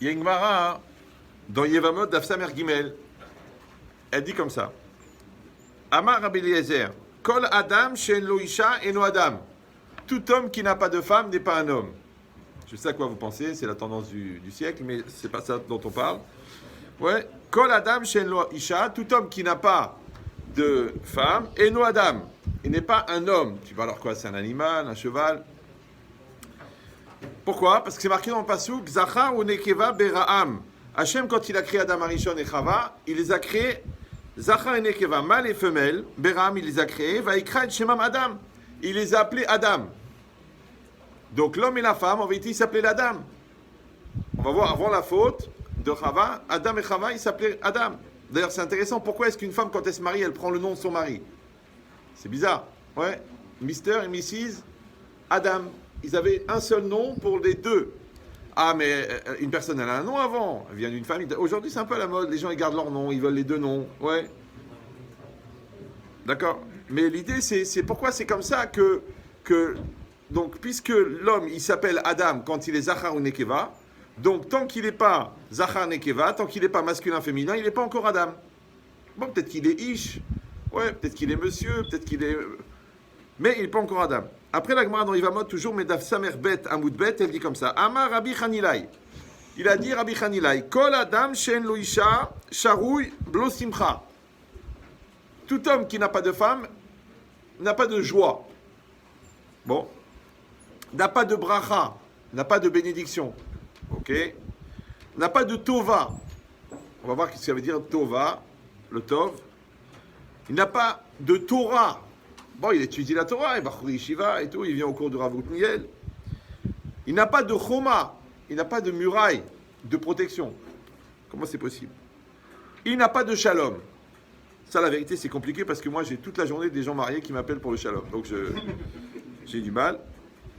Il y a une Gemara dans Yevamot d'Afsamer Gimel. Elle dit comme ça. Amar Rabbi Eliezer, Kol Adam shen lo isha eno Adam. Tout homme qui n'a pas de femme n'est pas un homme. Je sais à quoi vous pensez, c'est la tendance du siècle, mais c'est pas ça dont on parle. Ouais. Kol Adam shen lo isha. Tout homme qui n'a pas de femme eno Adam. Il n'est pas un homme. Tu vas alors quoi? C'est un animal, un cheval? Pourquoi? Parce que c'est marqué dans le pasuk Zachar ou Nekeva Bera'am. Hachem, quand il a créé Adam Arishon et Chava, il les a créés Zachar et Nekeva, mâle et femelle. Bera'am, il les a créés. Vaikra et Shemam Adam. Il les a appelés Adam. Donc l'homme et la femme, en vérité, ils s'appelaient l'Adam. On va voir avant la faute de Chava, Adam et Chava, ils s'appelaient Adam. D'ailleurs, c'est intéressant. Pourquoi est-ce qu'une femme, quand elle se marie, elle prend le nom de son mari? C'est bizarre. Ouais. Mr. et Mrs. Adam. Ils avaient un seul nom pour les deux. Ah, mais une personne, elle a un nom avant. Elle vient d'une famille. Aujourd'hui, c'est un peu à la mode. Les gens, ils gardent leur nom. Ils veulent les deux noms. Ouais. D'accord. Mais l'idée, c'est pourquoi c'est comme ça que donc, puisque l'homme, il s'appelle Adam quand il est Zachar ou Nekeva, donc tant qu'il n'est pas Zachar Nekeva, tant qu'il n'est pas masculin-féminin, il n'est pas encore Adam. Bon, peut-être qu'il est Ish. Ouais, peut-être qu'il est monsieur. Peut-être qu'il est... Mais il n'est pas encore Adam. Après la Gemara dans Yevamot, toujours Medaf Samer Bet Amoud Bet, elle dit comme ça. Amar Rabbi Chanilai. Il a dit Rabbi Chanilai, Kol Adam Shen Lo Isha Sharoui Blo Simcha. Tout homme qui n'a pas de femme n'a pas de joie. Bon. N'a pas de bracha, n'a pas de bénédiction. Ok. N'a pas de tova. On va voir ce que ça veut dire tova, le tov. Il n'a pas de Torah. Bon, il étudie la Torah, il va à Yeshiva et tout, il vient au cours de Rav Utniel. Il n'a pas de choma, il n'a pas de muraille de protection. Comment c'est possible? Il n'a pas de shalom. Ça, la vérité, c'est compliqué parce que moi, j'ai toute la journée des gens mariés qui m'appellent pour le shalom. Donc, j'ai du mal.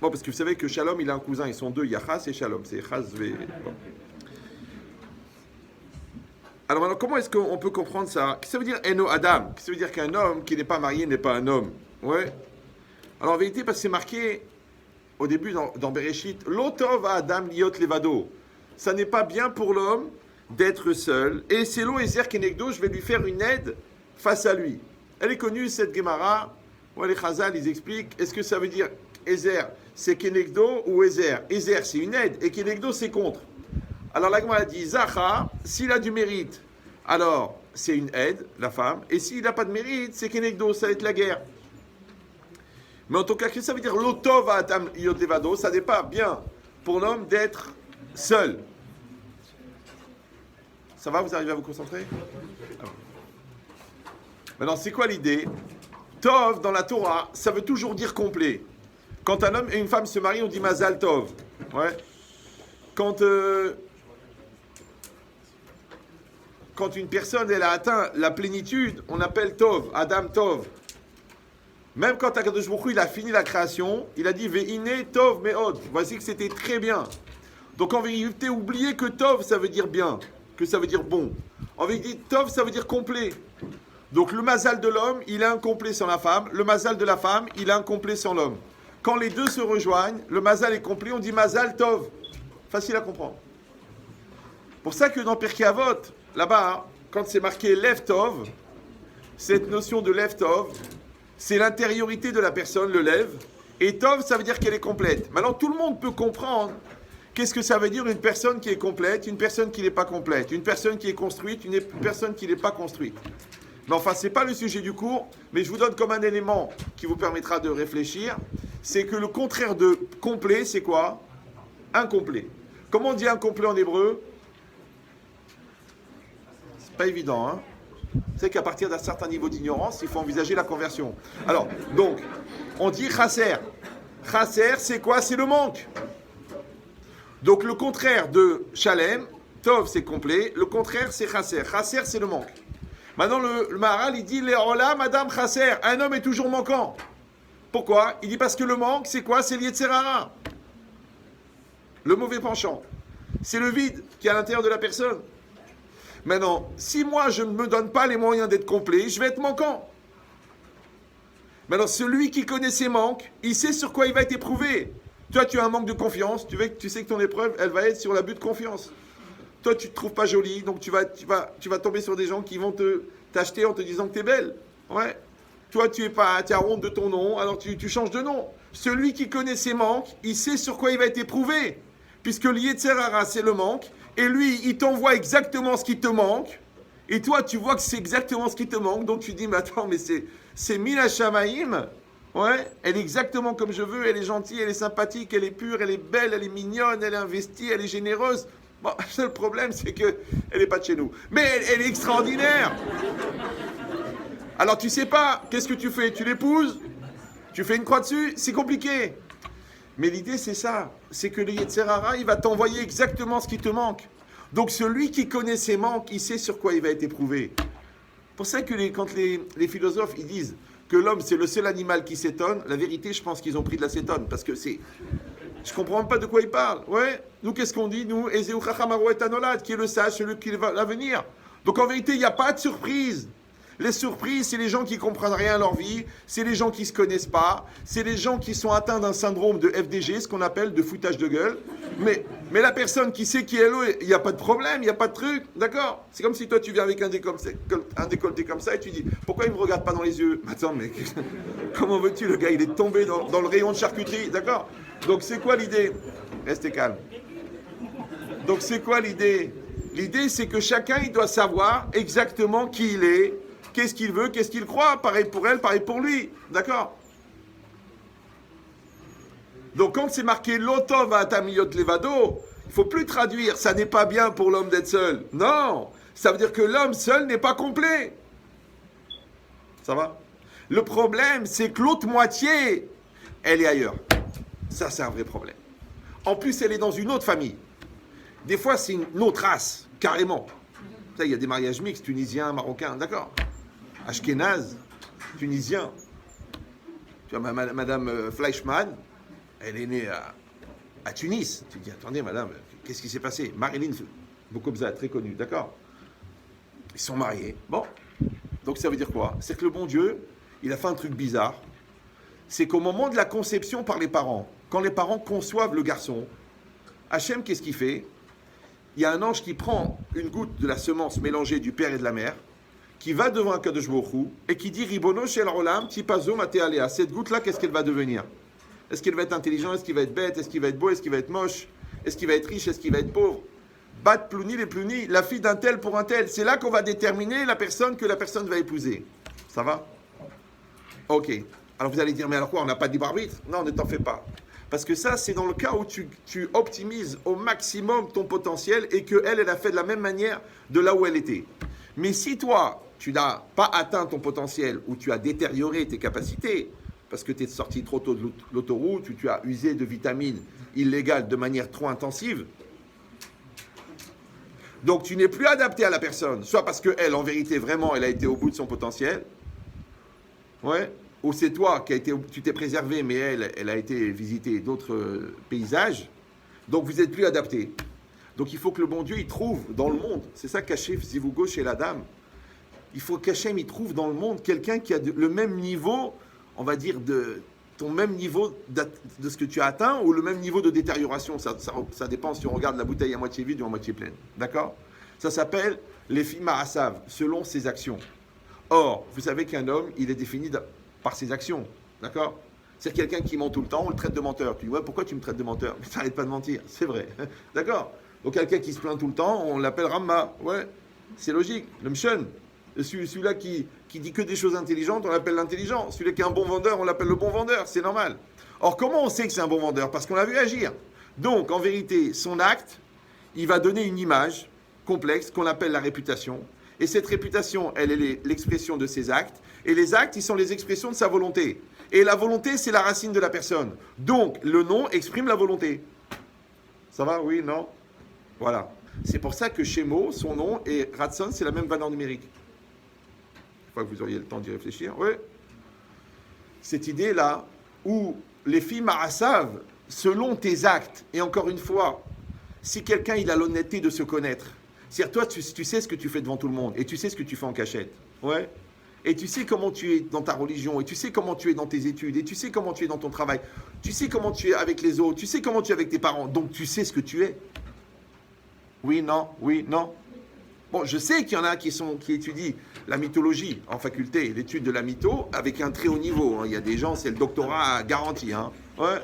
Bon, parce que vous savez que shalom, il a un cousin, ils sont deux, il y a Chas et Shalom. C'est Chas V. Bon. Alors maintenant, comment est-ce qu'on peut comprendre ça? Qu'est-ce que ça veut dire Eno Adam? Qu'est-ce que ça veut dire qu'un homme qui n'est pas marié n'est pas un homme? Ouais. Alors en vérité, parce que c'est marqué au début dans Bereshit, Lotov Adam liot levado. Ça n'est pas bien pour l'homme d'être seul. Et c'est l'eau Ezer Kenegdo, je vais lui faire une aide face à lui. Elle est connue, cette Gemara. Ouais, les Chazal, ils expliquent. Est-ce que ça veut dire Ezer, c'est Kenegdo ou Ezer? Ezer, c'est une aide. Et Kenegdo, c'est contre. Alors la Gemara dit, Zacha, s'il a du mérite, alors c'est une aide, la femme. Et s'il n'a pas de mérite, c'est Kenegdo, ça va être la guerre. Mais en tout cas, qu'est-ce que ça veut dire Lotov Atam Yotevado? Ça n'est pas bien pour l'homme d'être seul. Ça va, vous arrivez à vous concentrer? Maintenant, c'est quoi l'idée? Tov, dans la Torah, ça veut toujours dire complet. Quand un homme et une femme se marient, on dit Mazal Tov. Ouais. Quand une personne elle a atteint la plénitude, on appelle Tov, Adam Tov. Même quand Akadosh Baruch Hu, il a fini la création, il a dit Ve'ine Tov Me'od. Voici que c'était très bien. Donc en vérité, oubliez que Tov, ça veut dire bien, que ça veut dire bon. En vérité, Tov, ça veut dire complet. Donc le mazal de l'homme, il est incomplet sans la femme. Le mazal de la femme, il est incomplet sans l'homme. Quand les deux se rejoignent, le mazal est complet, on dit mazal Tov. Facile à comprendre. Pour ça que dans Pirkei Avot, là-bas, quand c'est marqué Lev Tov, cette notion de Lev Tov, c'est l'intériorité de la personne, le Lev. Et Tov, ça veut dire qu'elle est complète. Maintenant, tout le monde peut comprendre qu'est-ce que ça veut dire une personne qui est complète, une personne qui n'est pas complète, une personne qui est construite, une personne qui n'est pas construite. Mais enfin, ce n'est pas le sujet du cours, mais je vous donne comme un élément qui vous permettra de réfléchir, c'est que le contraire de complet, c'est quoi? Incomplet. Comment on dit incomplet en hébreu? C'est pas évident, hein? C'est qu'à partir d'un certain niveau d'ignorance, il faut envisager la conversion. Alors, donc, on dit chasser. Chasser, c'est quoi? C'est le manque. Donc, le contraire de shalem, tov, c'est complet. Le contraire, c'est chasser. Chasser, c'est le manque. Maintenant, le Maharal, il dit, Léola, Madame chasser. Un homme est toujours manquant. Pourquoi? Il dit parce que le manque, c'est quoi? C'est l'Yetzer Hara. Le mauvais penchant. C'est le vide qui est à l'intérieur de la personne. Maintenant, si moi je ne me donne pas les moyens d'être complet, je vais être manquant. Maintenant, celui qui connaît ses manques, il sait sur quoi il va être éprouvé. Toi, tu as un manque de confiance, tu sais que ton épreuve, elle va être sur l'abus de confiance. Toi, tu te trouves pas jolie, donc tu vas tomber sur des gens qui vont t'acheter en te disant que tu es belle. Ouais. Toi, tu as honte de ton nom, alors tu changes de nom. Celui qui connaît ses manques, il sait sur quoi il va être éprouvé. Puisque le Yetzer Hara, c'est le manque, et lui, il t'envoie exactement ce qui te manque, et toi, tu vois que c'est exactement ce qui te manque, donc tu dis, mais attends, mais c'est Mina Shamaïm, ouais, elle est exactement comme je veux, elle est gentille, elle est sympathique, elle est pure, elle est belle, elle est mignonne, elle est investie, elle est généreuse. Bon, le seul problème, c'est qu'elle n'est pas de chez nous. Mais elle est extraordinaire. Alors tu sais pas, qu'est-ce que tu fais? Tu l'épouses? Tu fais une croix dessus? C'est compliqué. Mais l'idée c'est ça, c'est que le Yetzer Hara, il va t'envoyer exactement ce qui te manque. Donc celui qui connaît ses manques, il sait sur quoi il va être éprouvé. C'est pour ça que quand les philosophes ils disent que l'homme c'est le seul animal qui s'étonne, la vérité je pense qu'ils ont pris de l'acétone, parce que c'est... Je comprends même pas de quoi ils parlent. Ouais, nous qu'est-ce qu'on dit? Nous, Ezeu Chachamaru et Anolad, qui est le sage, celui qui va l'avenir. Donc en vérité, il n'y a pas de surprise. Les surprises, c'est les gens qui comprennent rien à leur vie, c'est les gens qui se connaissent pas, c'est les gens qui sont atteints d'un syndrome de FDG, ce qu'on appelle de foutage de gueule. Mais la personne qui sait qui est elle, il n'y a pas de problème, il n'y a pas de truc, d'accord? C'est comme si toi tu viens avec un décolleté comme ça et tu dis pourquoi il ne me regarde pas dans les yeux? Attends, mais comment veux-tu? Le gars, il est tombé dans le rayon de charcuterie, d'accord? Donc c'est quoi l'idée? Restez calme. Donc c'est quoi l'idée? L'idée, c'est que chacun, il doit savoir exactement qui il est, qu'est-ce qu'il veut, qu'est-ce qu'il croit. Pareil pour elle, pareil pour lui. D'accord? Donc quand c'est marqué l'otov à tamiyot levado, il ne faut plus traduire. Ça n'est pas bien pour l'homme d'être seul. Non! Ça veut dire que l'homme seul n'est pas complet. Ça va? Le problème, c'est que l'autre moitié, elle est ailleurs. Ça, c'est un vrai problème. En plus, elle est dans une autre famille. Des fois, c'est une autre race, carrément. Ça, il y a des mariages mixtes, tunisiens, marocains, d'accord. Ashkénaze, tunisien. Tu vois, madame Fleischmann, elle est née à Tunis. Tu dis, attendez, madame, qu'est-ce qui s'est passé? Marilyn Boukobza, très connue, d'accord. Ils sont mariés. Bon. Donc, ça veut dire quoi? C'est que le bon Dieu, il a fait un truc bizarre. C'est qu'au moment de la conception par les parents, quand les parents conçoivent le garçon, Hachem, qu'est-ce qu'il fait? Il y a un ange qui prend une goutte de la semence mélangée du père et de la mère, qui va devant un Kadosh Baruch Hu, et qui dit Ribono shel Olam, tipazo mate alea. Cette goutte-là, qu'est-ce qu'elle va devenir? Est-ce qu'elle va être intelligente? Est-ce qu'il va être bête? Est-ce qu'il va être beau? Est-ce qu'il va être moche? Est-ce qu'il va être riche? Est-ce qu'il va être pauvre? Bat plouni les plouni, la fille d'un tel pour un tel. C'est là qu'on va déterminer la personne que la personne va épouser. Ça va? Ok. Alors vous allez dire, mais alors quoi, on n'a pas de libre arbitre? Non, ne t'en fais pas. Parce que ça, c'est dans le cas où tu optimises au maximum ton potentiel et qu'elle a fait de la même manière de là où elle était. Mais si toi, tu n'as pas atteint ton potentiel ou tu as détérioré tes capacités, parce que tu es sorti trop tôt de l'autoroute, ou tu as usé de vitamines illégales de manière trop intensive, donc tu n'es plus adapté à la personne, soit parce qu'elle, en vérité, vraiment, elle a été au bout de son potentiel, ouais, ou c'est toi tu t'es préservé, mais elle a été visiter d'autres paysages, donc vous n'êtes plus adapté. Donc il faut que le bon Dieu, il trouve dans le monde, c'est ça qu'Hachem Zivougo chez la dame, il faut qu'Hachem, il trouve dans le monde quelqu'un qui a le même niveau, on va dire, de ton même niveau de ce que tu as atteint, ou le même niveau de détérioration, ça dépend si on regarde la bouteille à moitié vide ou à moitié pleine, d'accord? Ça s'appelle l'Efi Ma'asav, selon ses actions. Or, vous savez qu'un homme, il est défini par ses actions, d'accord? C'est quelqu'un qui ment tout le temps, on le traite de menteur. Tu dis, ouais, pourquoi tu me traites de menteur? Mais t'arrêtes pas de mentir, c'est vrai, d'accord? Donc quelqu'un qui se plaint tout le temps, on l'appelle Ramma, ouais, c'est logique, le Mshon. Celui-là qui dit que des choses intelligentes, on l'appelle l'intelligent. Celui qui est un bon vendeur, on l'appelle le bon vendeur, c'est normal. Or, comment on sait que c'est un bon vendeur? Parce qu'on l'a vu agir. Donc, en vérité, son acte, il va donner une image complexe qu'on appelle la réputation. Et cette réputation, elle est l'expression de ses actes. Et les actes, ils sont les expressions de sa volonté. Et la volonté, c'est la racine de la personne. Donc, le nom exprime la volonté. Ça va? Oui? Non? Voilà. C'est pour ça que Shemo, son nom, et Ratson, c'est la même valeur numérique. Je crois que vous auriez le temps d'y réfléchir. Oui. Cette idée-là, où les filles ma'asav, selon tes actes, et encore une fois, si quelqu'un il a l'honnêteté de se connaître, c'est-à-dire toi, tu sais ce que tu fais devant tout le monde, et tu sais ce que tu fais en cachette. Ouais. Et tu sais comment tu es dans ta religion, et tu sais comment tu es dans tes études, et tu sais comment tu es dans ton travail, tu sais comment tu es avec les autres, tu sais comment tu es avec tes parents, donc tu sais ce que tu es. Oui, non, oui, non. Bon, je sais qu'il y en a qui étudient la mythologie en faculté, l'étude de la mytho, avec un très haut niveau. Hein. Il y a des gens, c'est le doctorat garanti. Hein. Ouais.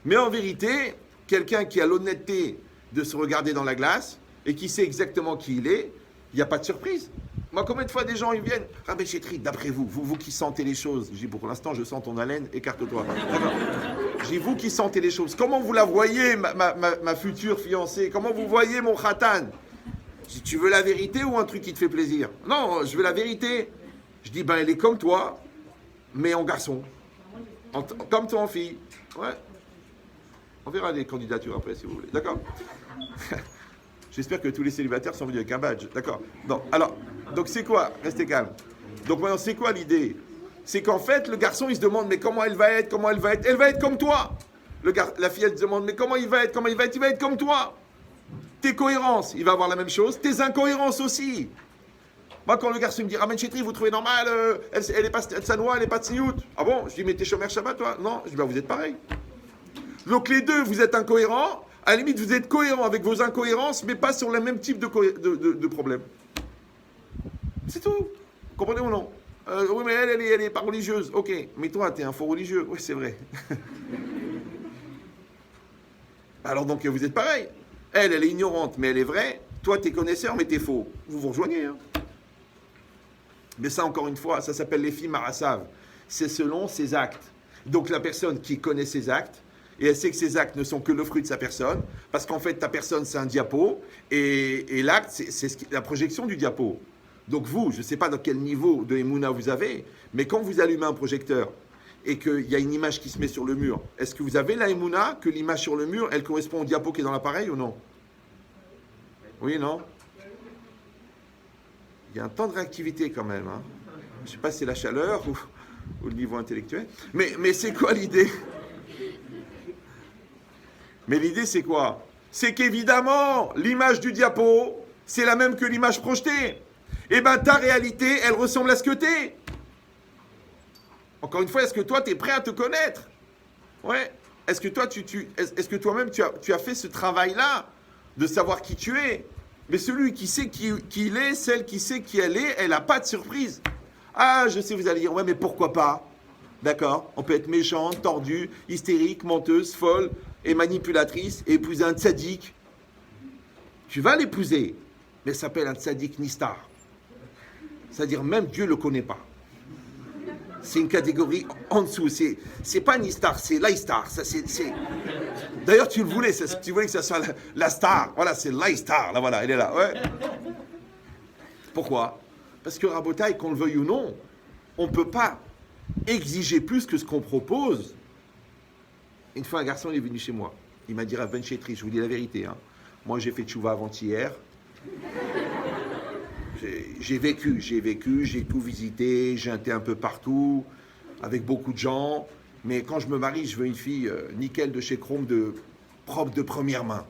Mais en vérité, quelqu'un qui a l'honnêteté de se regarder dans la glace et qui sait exactement qui il est, il n'y a pas de surprise. Moi, combien de fois des gens ils viennent, Rabbi Chetri, d'après vous, vous qui sentez les choses, je dis pour l'instant je sens ton haleine, écarte-toi. Je dis vous qui sentez les choses, comment vous la voyez, ma future fiancée, comment vous voyez mon khatan? Je dis, tu veux la vérité ou un truc qui te fait plaisir? Non, je veux la vérité. Je dis, ben elle est comme toi, mais en garçon. Comme toi en fille. Ouais. On verra les candidatures après si vous voulez. D'accord? J'espère que tous les célibataires sont venus avec un badge. D'accord? Non. Alors, donc c'est quoi? Restez calme. Donc maintenant, c'est quoi l'idée? C'est qu'en fait, le garçon, il se demande, mais comment elle va être? Comment elle va être? Elle va être comme toi. La fille, elle se demande, mais comment il va être? Comment il va être? Il va être comme toi. Tes cohérences, il va avoir la même chose. Tes incohérences aussi. Moi, quand le garçon me dit, Ramen Chetri, vous trouvez normal, elle est pas Tsanoua, elle est pas Tsiout. Ah bon? Je dis, mais t'es chômeur Shabbat, toi? Non. Je dis, bah vous êtes pareil. Donc les deux, vous êtes incohérents. À la limite, vous êtes cohérents avec vos incohérences, mais pas sur le même type de problème. C'est tout. Vous comprenez ou non? Oui, mais elle est pas religieuse. Ok. Mais toi, t'es un faux religieux. Oui, c'est vrai. Alors donc, vous êtes pareil. Elle est ignorante, mais elle est vraie. Toi, t'es connaisseur, mais t'es faux. Vous vous rejoignez. Hein. Mais ça, encore une fois, ça s'appelle l'effet Marasav. C'est selon ses actes. Donc la personne qui connaît ses actes, et elle sait que ses actes ne sont que le fruit de sa personne, parce qu'en fait, ta personne, c'est un diapo, et l'acte, c'est la projection du diapo. Donc vous, je ne sais pas dans quel niveau de Emouna vous avez, mais quand vous allumez un projecteur, et qu'il y a une image qui se met sur le mur, est-ce que vous avez la Emouna, que l'image sur le mur, elle correspond au diapo qui est dans l'appareil ou non? Oui, non? Il y a un temps de réactivité quand même. Hein. Je ne sais pas si c'est la chaleur ou le niveau intellectuel. Mais c'est quoi l'idée? Mais l'idée, c'est quoi? C'est qu'évidemment, l'image du diapo, c'est la même que l'image projetée. Eh bien, ta réalité, elle ressemble à ce que t'es. Encore une fois, est-ce que toi, tu es prêt à te connaître? Ouais. Est-ce que toi, est-ce que toi-même, tu as fait ce travail-là de savoir qui tu es? Mais celui qui sait qui il est, celle qui sait qui elle est, elle n'a pas de surprise. Ah, je sais, vous allez dire, ouais, mais pourquoi pas? D'accord? On peut être méchante, tordue, hystérique, menteuse, folle et manipulatrice et épouser un tzaddik. Tu vas l'épouser, mais ça s'appelle un tzaddik nistar. C'est-à-dire même Dieu ne le connaît pas. C'est une catégorie en dessous. C'est pas nistar, c'est l'aïstar. D'ailleurs, tu le voulais, tu voulais que ça soit la star. Voilà, c'est l'aïstar. Là, voilà, elle est là. Ouais. Pourquoi? Parce que Rabotaï, qu'on le veuille ou non, on ne peut pas exiger plus que ce qu'on propose. Une fois, un garçon il est venu chez moi. Il m'a dit, Rav Ben Chetri, je vous dis la vérité. Hein. Moi, j'ai fait tchouva avant-hier. J'ai vécu, j'ai tout visité, j'ai été un peu partout, avec beaucoup de gens. Mais quand je me marie, je veux une fille nickel de chez Chrome, propre de première main.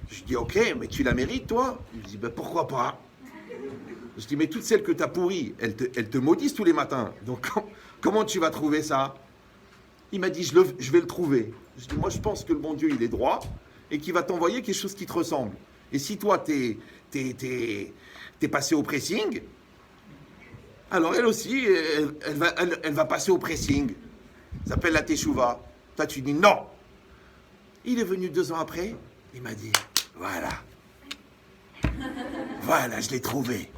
Je dis, ok, mais tu la mérites, toi? Il me dit, ben pourquoi pas? Je dis, mais toutes celles que tu as pourries, elles te maudissent tous les matins. Donc, comment tu vas trouver ça? Il m'a dit, je vais le trouver. Je dis, moi, je pense que le bon Dieu, il est droit et qu'il va t'envoyer quelque chose qui te ressemble. Et si toi, t'es passé au pressing, alors elle aussi, elle va passer au pressing. Ça s'appelle la teshuva. Toi, tu dis non. Il est venu 2 ans après, il m'a dit, voilà. Voilà, je l'ai trouvé.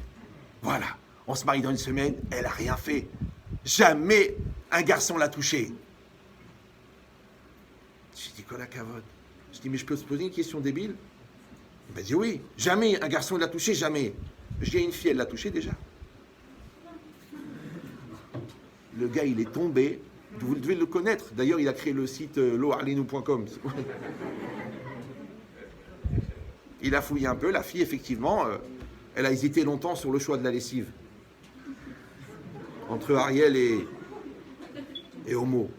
Voilà. On se marie dans 1 semaine, elle n'a rien fait. Jamais un garçon l'a touchée. Je dis, quoi la cavote? Je dis, mais je peux te poser une question débile? Il m'a dit, oui. Jamais un garçon l'a touchée, jamais. Je dis, une fille, elle l'a touchée déjà. Le gars, il est tombé. Vous devez le connaître. D'ailleurs, il a créé le site loarlinou.com. Il a fouillé un peu. La fille, effectivement, elle a hésité longtemps sur le choix de la lessive. Entre Ariel et Homo.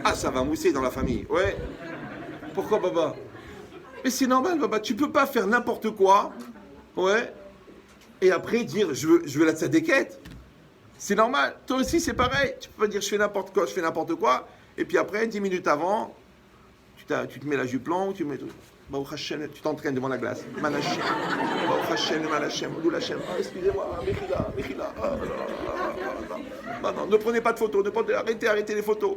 Ah, ça va mousser dans la famille. Ouais. Pourquoi, Baba? Mais c'est normal, Baba. Tu peux pas faire n'importe quoi. Ouais. Et après dire, je veux la tzadékette. C'est normal. Toi aussi, c'est pareil. Tu peux pas dire, je fais n'importe quoi, et puis après, 10 minutes avant, tu te mets la jupe longue, tu mets tout. Baruch Hashem, tu t'entraînes devant la glace. Manachem. Baruch Hashem, Manachem, Loul Hashem. Ah, excusez-moi, Mechila. Non, ne prenez pas de photos, arrêtez les photos.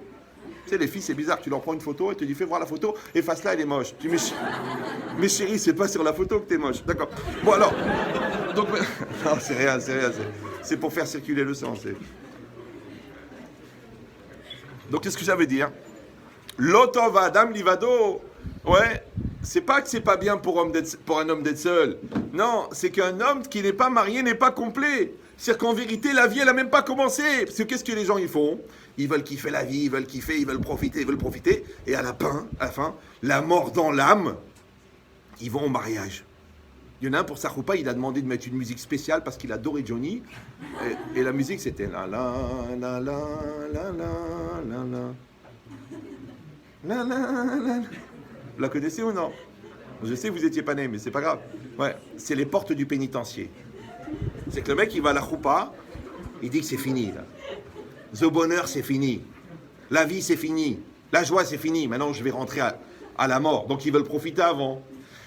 Tu sais, les filles, c'est bizarre, tu leur prends une photo, elle te dit fais voir la photo, efface-la, elle est moche. Tu dis mais chérie, c'est pas sur la photo que t'es moche. D'accord. Bon alors, donc, non, c'est rien, c'est pour faire circuler le sang. Donc qu'est-ce que ça veut dire? L'otov Adam Livado, ouais, c'est pas que c'est pas bien pour un homme d'être seul. Non, c'est qu'un homme qui n'est pas marié n'est pas complet. C'est-à-dire qu'en vérité, la vie, elle n'a même pas commencé. Parce que qu'est-ce que les gens ils font? Ils veulent kiffer la vie, ils veulent kiffer, ils veulent profiter. Et à la fin, la mort dans l'âme, ils vont au mariage. Il y en a un pour sa roupa, il a demandé de mettre une musique spéciale parce qu'il adorait Johnny. Et la musique, c'était la la la la la la la la la. Vous la connaissez ou non? Je sais que vous n'étiez pas né, mais c'est pas grave. Ouais, c'est les portes du pénitencier. C'est que le mec, il va à la roupa, il dit que c'est fini, là. Le bonheur, c'est fini. La vie, c'est fini. La joie, c'est fini. Maintenant, je vais rentrer à la mort. Donc, ils veulent profiter avant.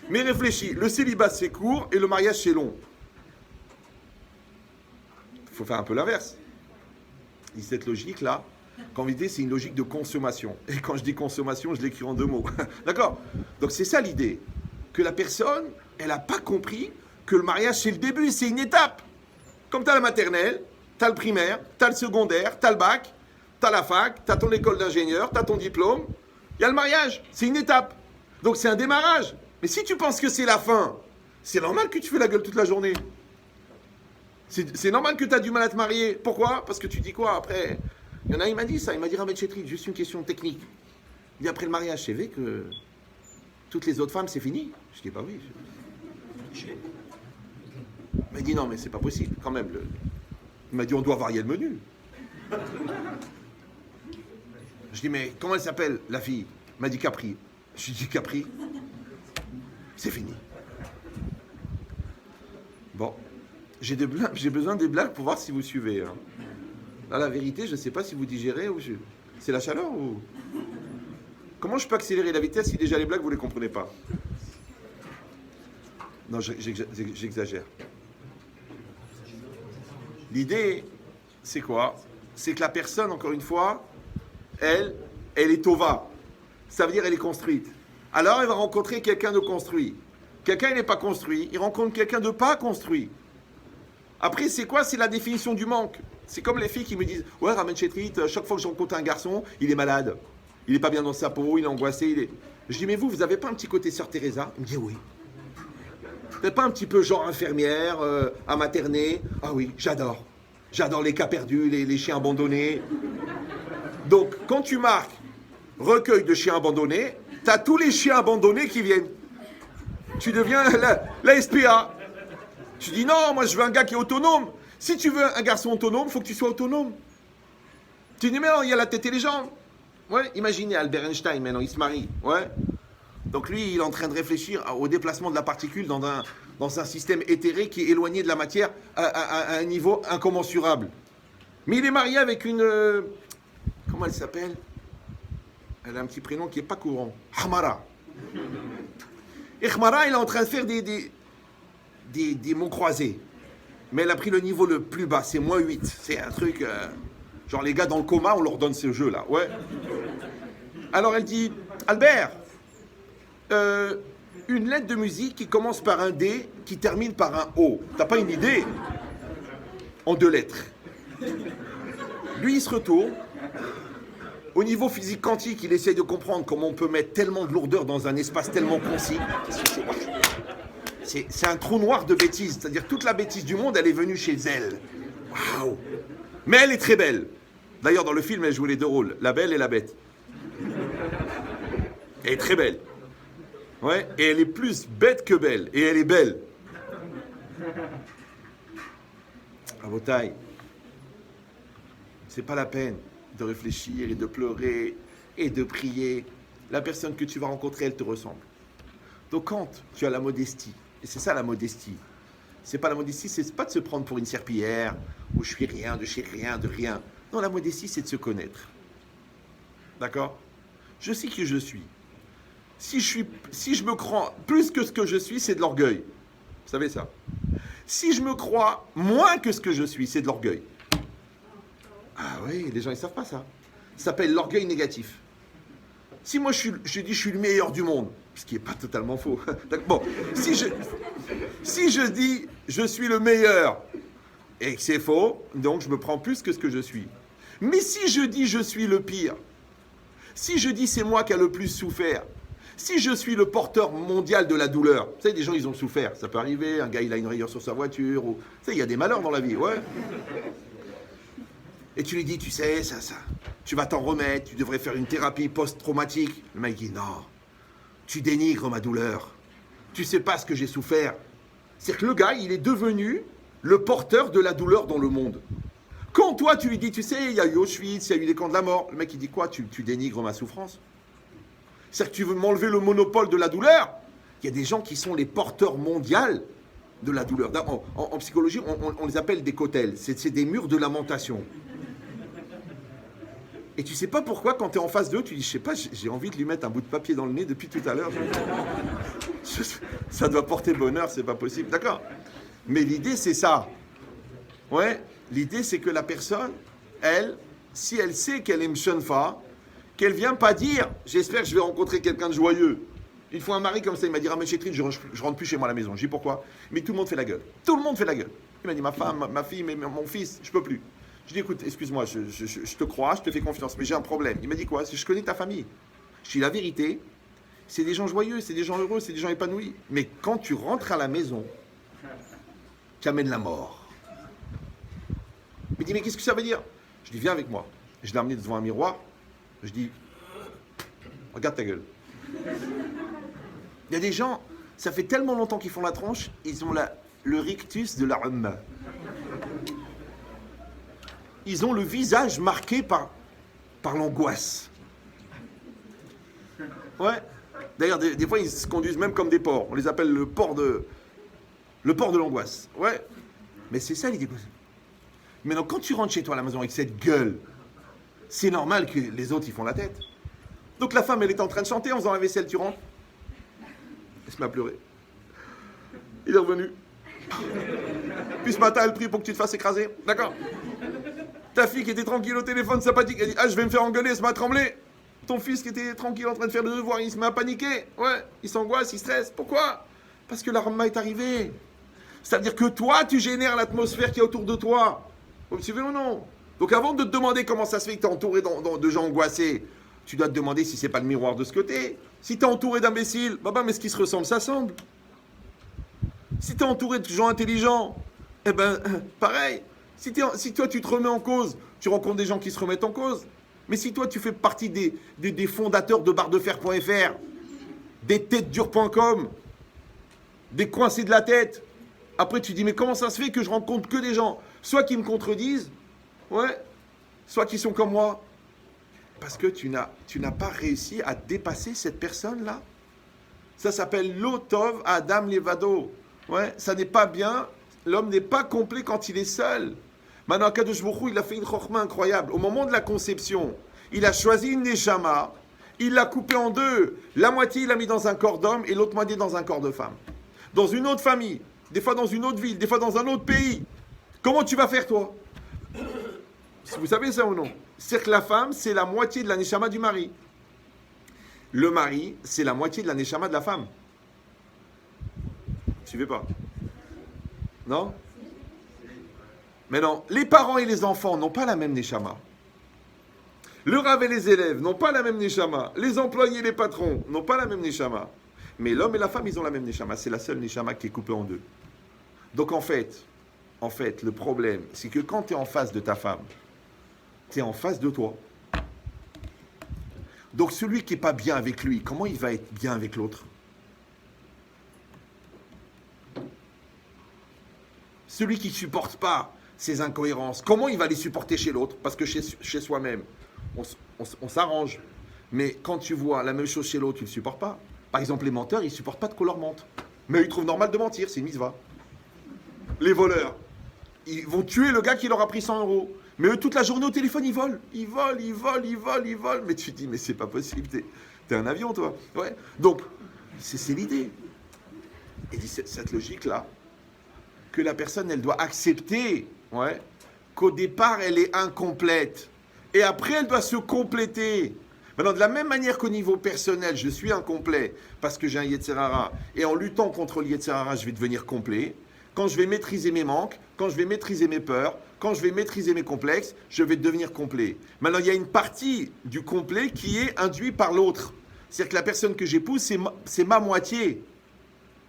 Mais réfléchis, le célibat, c'est court et le mariage, c'est long. Il faut faire un peu l'inverse. Et cette logique-là, qu'en vérité, c'est une logique de consommation. Et quand je dis consommation, je l'écris en 2 mots. D'accord? Donc, c'est ça l'idée. Que la personne, elle n'a pas compris que le mariage, c'est le début, c'est une étape. Comme tu as la maternelle, tu as le primaire, tu as le secondaire, tu as le bac, tu as la fac, tu as ton école d'ingénieur, tu as ton diplôme. Il y a le mariage, c'est une étape. Donc c'est un démarrage. Mais si tu penses que c'est la fin, c'est normal que tu fais la gueule toute la journée. C'est normal que tu as du mal à te marier. Pourquoi? Parce que tu dis quoi après? Il y en a, il m'a dit ça, il m'a dit Ramed Chetri, juste une question technique. Il dit après le mariage, c'est vrai que toutes les autres femmes, c'est fini? Je dis bah oui. Il m'a dit non, mais c'est pas possible, quand même. Il m'a dit on doit varier le menu. Je dis mais comment elle s'appelle, la fille? Il m'a dit Capri. Je lui dis Capri, c'est fini. Bon, j'ai besoin des blagues pour voir si vous suivez. Hein. Là, la vérité, je ne sais pas si vous digérez ou c'est la chaleur ou... Comment je peux accélérer la vitesse si déjà les blagues, vous ne les comprenez pas? Non, j'exagère. L'idée, c'est quoi? C'est que la personne, encore une fois, elle est tova. Ça veut dire elle est construite. Alors, elle va rencontrer quelqu'un de construit. Quelqu'un, il n'est pas construit. Il rencontre quelqu'un de pas construit. Après, c'est quoi? C'est la définition du manque. C'est comme les filles qui me disent « Ouais, Ramen Chetrit, chaque fois que je rencontre un garçon, il est malade. Il n'est pas bien dans sa peau, il est angoissé. Je dis « Mais vous n'avez pas un petit côté Sœur Teresa ?» Il me dit « Oui. » Vous n'êtes pas un petit peu genre infirmière, à materner? Ah oui, j'adore. J'adore les cas perdus, les chiens abandonnés. Donc, quand tu marques recueil de chiens abandonnés, tu as tous les chiens abandonnés qui viennent. Tu deviens la SPA. Tu dis non, moi je veux un gars qui est autonome. Si tu veux un garçon autonome, il faut que tu sois autonome. Tu dis mais non, il y a la tête et les jambes. Ouais, imaginez Albert Einstein maintenant, il se marie. Ouais. Donc lui, il est en train de réfléchir au déplacement de la particule dans un système éthéré qui est éloigné de la matière à un niveau incommensurable. Mais il est marié avec une... comment elle s'appelle? Elle a un petit prénom qui n'est pas courant. Khmara. Et Khmara, il est en train de faire des mots croisés. Mais elle a pris le niveau le plus bas, c'est -8. C'est un truc... genre les gars dans le coma, on leur donne ce jeu-là. Ouais. Alors elle dit, Albert, une lettre de musique qui commence par un D, qui termine par un O. T'as pas une idée? En 2 lettres. Lui, il se retourne. Au niveau physique quantique, il essaye de comprendre comment on peut mettre tellement de lourdeur dans un espace tellement concis. C'est un trou noir de bêtises. C'est-à-dire toute la bêtise du monde, elle est venue chez elle. Waouh! Mais elle est très belle. D'ailleurs, dans le film, elle joue les 2 rôles, la belle et la bête. Elle est très belle. Ouais, et elle est plus bête que belle. Et elle est belle. Rabotai, c'est pas la peine de réfléchir et de pleurer et de prier. La personne que tu vas rencontrer, elle te ressemble. Donc quand tu as la modestie, et c'est ça la modestie, c'est pas la modestie, c'est pas de se prendre pour une serpillière, où je suis rien, de chez rien, de rien. Non, la modestie, c'est de se connaître. D'accord? Je sais qui je suis. Si je me crois plus que ce que je suis, c'est de l'orgueil. Vous savez ça? Si je me crois moins que ce que je suis, c'est de l'orgueil. Ah oui, les gens, ils ne savent pas ça. Ça s'appelle l'orgueil négatif. Si moi, je dis je suis le meilleur du monde, ce qui n'est pas totalement faux. Bon, si je dis je suis le meilleur et que c'est faux, donc je me prends plus que ce que je suis. Mais si je dis je suis le pire, si je dis c'est moi qui a le plus souffert, si je suis le porteur mondial de la douleur, vous savez, des gens, ils ont souffert. Ça peut arriver, un gars, il a une rayure sur sa voiture, ou... Vous savez, il y a des malheurs dans la vie, ouais. Et tu lui dis, tu sais, ça, tu vas t'en remettre, tu devrais faire une thérapie post-traumatique. Le mec dit, non, tu dénigres ma douleur. Tu sais pas ce que j'ai souffert. C'est-à-dire que le gars, il est devenu le porteur de la douleur dans le monde. Quand toi, tu lui dis, tu sais, il y a eu Auschwitz, il y a eu les camps de la mort, le mec, il dit quoi? Tu dénigres ma souffrance. C'est-à-dire que tu veux m'enlever le monopole de la douleur. Il y a des gens qui sont les porteurs mondiaux de la douleur. En psychologie, on les appelle des kotels. C'est des murs de lamentation. Et tu sais pas pourquoi, quand tu es en face d'eux, tu dis, je sais pas, j'ai envie de lui mettre un bout de papier dans le nez depuis tout à l'heure. Ça doit porter bonheur, c'est pas possible. D'accord? Mais l'idée, c'est ça. Ouais, l'idée, c'est que la personne, elle, si elle sait qu'elle est mshonfa, qu'elle vient pas dire, j'espère que je vais rencontrer quelqu'un de joyeux. Une fois un mari comme ça, il m'a dit, Ramechetrit, je rentre plus chez moi à la maison. Je dis pourquoi? Mais tout le monde fait la gueule. Tout le monde fait la gueule. Il m'a dit, ma femme, ma fille, mon fils, je peux plus. Je dis, écoute, excuse-moi, je te crois, je te fais confiance, mais j'ai un problème. Il m'a dit quoi? Je connais ta famille. Je dis la vérité, c'est des gens joyeux, c'est des gens heureux, c'est des gens épanouis. Mais quand tu rentres à la maison, tu amènes la mort. Il me dit, mais qu'est-ce que ça veut dire? Je dis, viens avec moi. Je l'ai amené devant un miroir. Je dis, regarde ta gueule. Il y a des gens, ça fait tellement longtemps qu'ils font la tronche, ils ont le rictus de la humma. Ils ont le visage marqué par l'angoisse. Ouais. D'ailleurs, des fois, ils se conduisent même comme des porcs. On les appelle le porc de l'angoisse. Ouais. Mais c'est ça l'idée. Maintenant, quand tu rentres chez toi à la maison avec cette gueule, c'est normal que les autres, ils font la tête. Donc la femme, elle est en train de chanter en faisant la vaisselle, tu rentres. Elle se met à pleurer. Il est revenu. Puis ce matin, elle prie pour que tu te fasses écraser. D'accord? Ta fille qui était tranquille au téléphone, sympathique, elle dit, ah, je vais me faire engueuler, elle se met à trembler. Ton fils qui était tranquille en train de faire le devoir, il se met à paniquer. Ouais, il s'angoisse, il stresse. Pourquoi? Parce que la Rama est arrivée. C'est-à-dire que toi, tu génères l'atmosphère qui est autour de toi. Vous me suivez ou non? Donc avant de te demander comment ça se fait que tu es entouré de gens angoissés, tu dois te demander si c'est pas le miroir de ce côté. Si tu es entouré d'imbéciles, mais ce qui se ressemble, ça semble. Si tu es entouré de gens intelligents, eh ben, pareil. Si toi, tu te remets en cause, tu rencontres des gens qui se remettent en cause. Mais si toi, tu fais partie des fondateurs de barredefer.fr, des têtesdures.com, des coincés de la tête, après tu dis, mais comment ça se fait que je rencontre que des gens, soit qui me contredisent, ouais, soit qui sont comme moi? Parce que tu n'as pas réussi à dépasser cette personne-là. Ça s'appelle l'otov Adam Levado. Ouais, ça n'est pas bien. L'homme n'est pas complet quand il est seul. Maintenant, Kadosh Baruch Hu, il a fait une chokhma incroyable. Au moment de la conception, il a choisi une neshama, il l'a coupée en deux. La moitié, il l'a mis dans un corps d'homme et l'autre moitié dans un corps de femme. Dans une autre famille, des fois dans une autre ville, des fois dans un autre pays. Comment tu vas faire, toi? Vous savez ça ou non? C'est que la femme, c'est la moitié de la neshama du mari. Le mari, c'est la moitié de la neshama de la femme. Suivez pas? Non? Mais non, les parents et les enfants n'ont pas la même neshama. Le rav et les élèves n'ont pas la même neshama. Les employés et les patrons n'ont pas la même neshama. Mais l'homme et la femme, ils ont la même neshama. C'est la seule neshama qui est coupée en deux. Donc en fait, le problème, c'est que quand tu es en face de ta femme, tu es en face de toi. Donc celui qui n'est pas bien avec lui, comment il va être bien avec l'autre? Celui qui ne supporte pas ces incohérences, comment il va les supporter chez l'autre? Parce que chez soi-même, on s'arrange. Mais quand tu vois la même chose chez l'autre, tu ne le supportes pas. Par exemple, les menteurs, ils ne supportent pas qu'on leur mente. Mais ils trouvent normal de mentir, c'est une mitzvah. Les voleurs, ils vont tuer le gars qui leur a pris 100 euros. Mais eux, toute la journée au téléphone, ils volent. Ils volent. Mais tu te dis, mais c'est pas possible. T'es un avion, toi. Ouais. Donc, c'est l'idée. Et dit cette logique-là, que la personne, elle doit accepter, ouais, qu'au départ, elle est incomplète. Et après, elle doit se compléter. Maintenant, de la même manière qu'au niveau personnel, je suis incomplet parce que j'ai un Yetzer Hara, et en luttant contre le Yetzer Hara, je vais devenir complet. Quand je vais maîtriser mes manques, quand je vais maîtriser mes peurs, quand je vais maîtriser mes complexes, je vais devenir complet. Maintenant, il y a une partie du complet qui est induite par l'autre. C'est-à-dire que la personne que j'épouse, c'est ma moitié.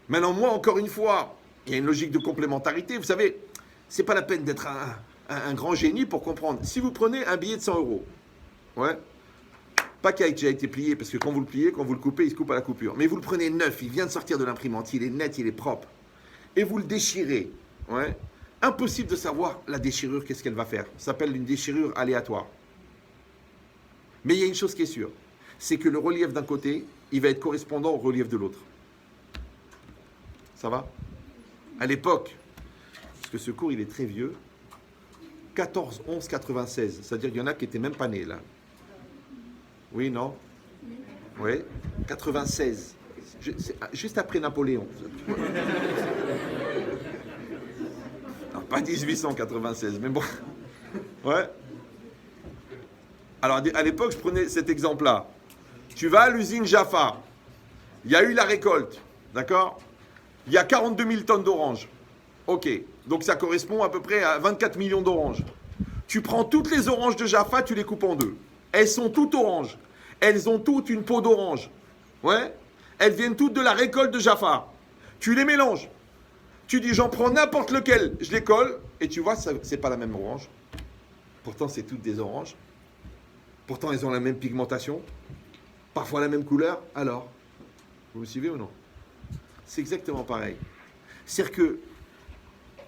Maintenant, moi, encore une fois, il y a une logique de complémentarité. Vous savez, c'est pas la peine d'être un grand génie pour comprendre. Si vous prenez un billet de 100 euros, ouais, pas qui a déjà été plié, parce que quand vous le pliez, quand vous le coupez, il se coupe à la coupure. Mais vous le prenez neuf, il vient de sortir de l'imprimante, il est net, il est propre. Et vous le déchirez. Ouais. Impossible de savoir la déchirure, qu'est-ce qu'elle va faire. Ça s'appelle une déchirure aléatoire. Mais il y a une chose qui est sûre, c'est que le relief d'un côté, il va être correspondant au relief de l'autre. Ça va? À l'époque, parce que ce cours, il est très vieux, 14, 11, 96. C'est-à-dire qu'il y en a qui n'étaient même pas nés, là. Oui, non? Oui, 96. Juste après Napoléon. Non, pas 1896, mais bon. Ouais. Alors, à l'époque, je prenais cet exemple-là. Tu vas à l'usine Jaffa. Il y a eu la récolte. D'accord? Il y a 42 000 tonnes d'oranges. Ok. Donc, ça correspond à peu près à 24 millions d'oranges. Tu prends toutes les oranges de Jaffa, tu les coupes en deux. Elles sont toutes oranges. Elles ont toutes une peau d'orange. Ouais. Elles viennent toutes de la récolte de Jaffa. Tu les mélanges. Tu dis, j'en prends n'importe lequel, je les colle, et tu vois, c'est pas la même orange. Pourtant, c'est toutes des oranges. Pourtant, elles ont la même pigmentation. Parfois la même couleur. Alors, vous me suivez ou non? C'est exactement pareil. C'est-à-dire que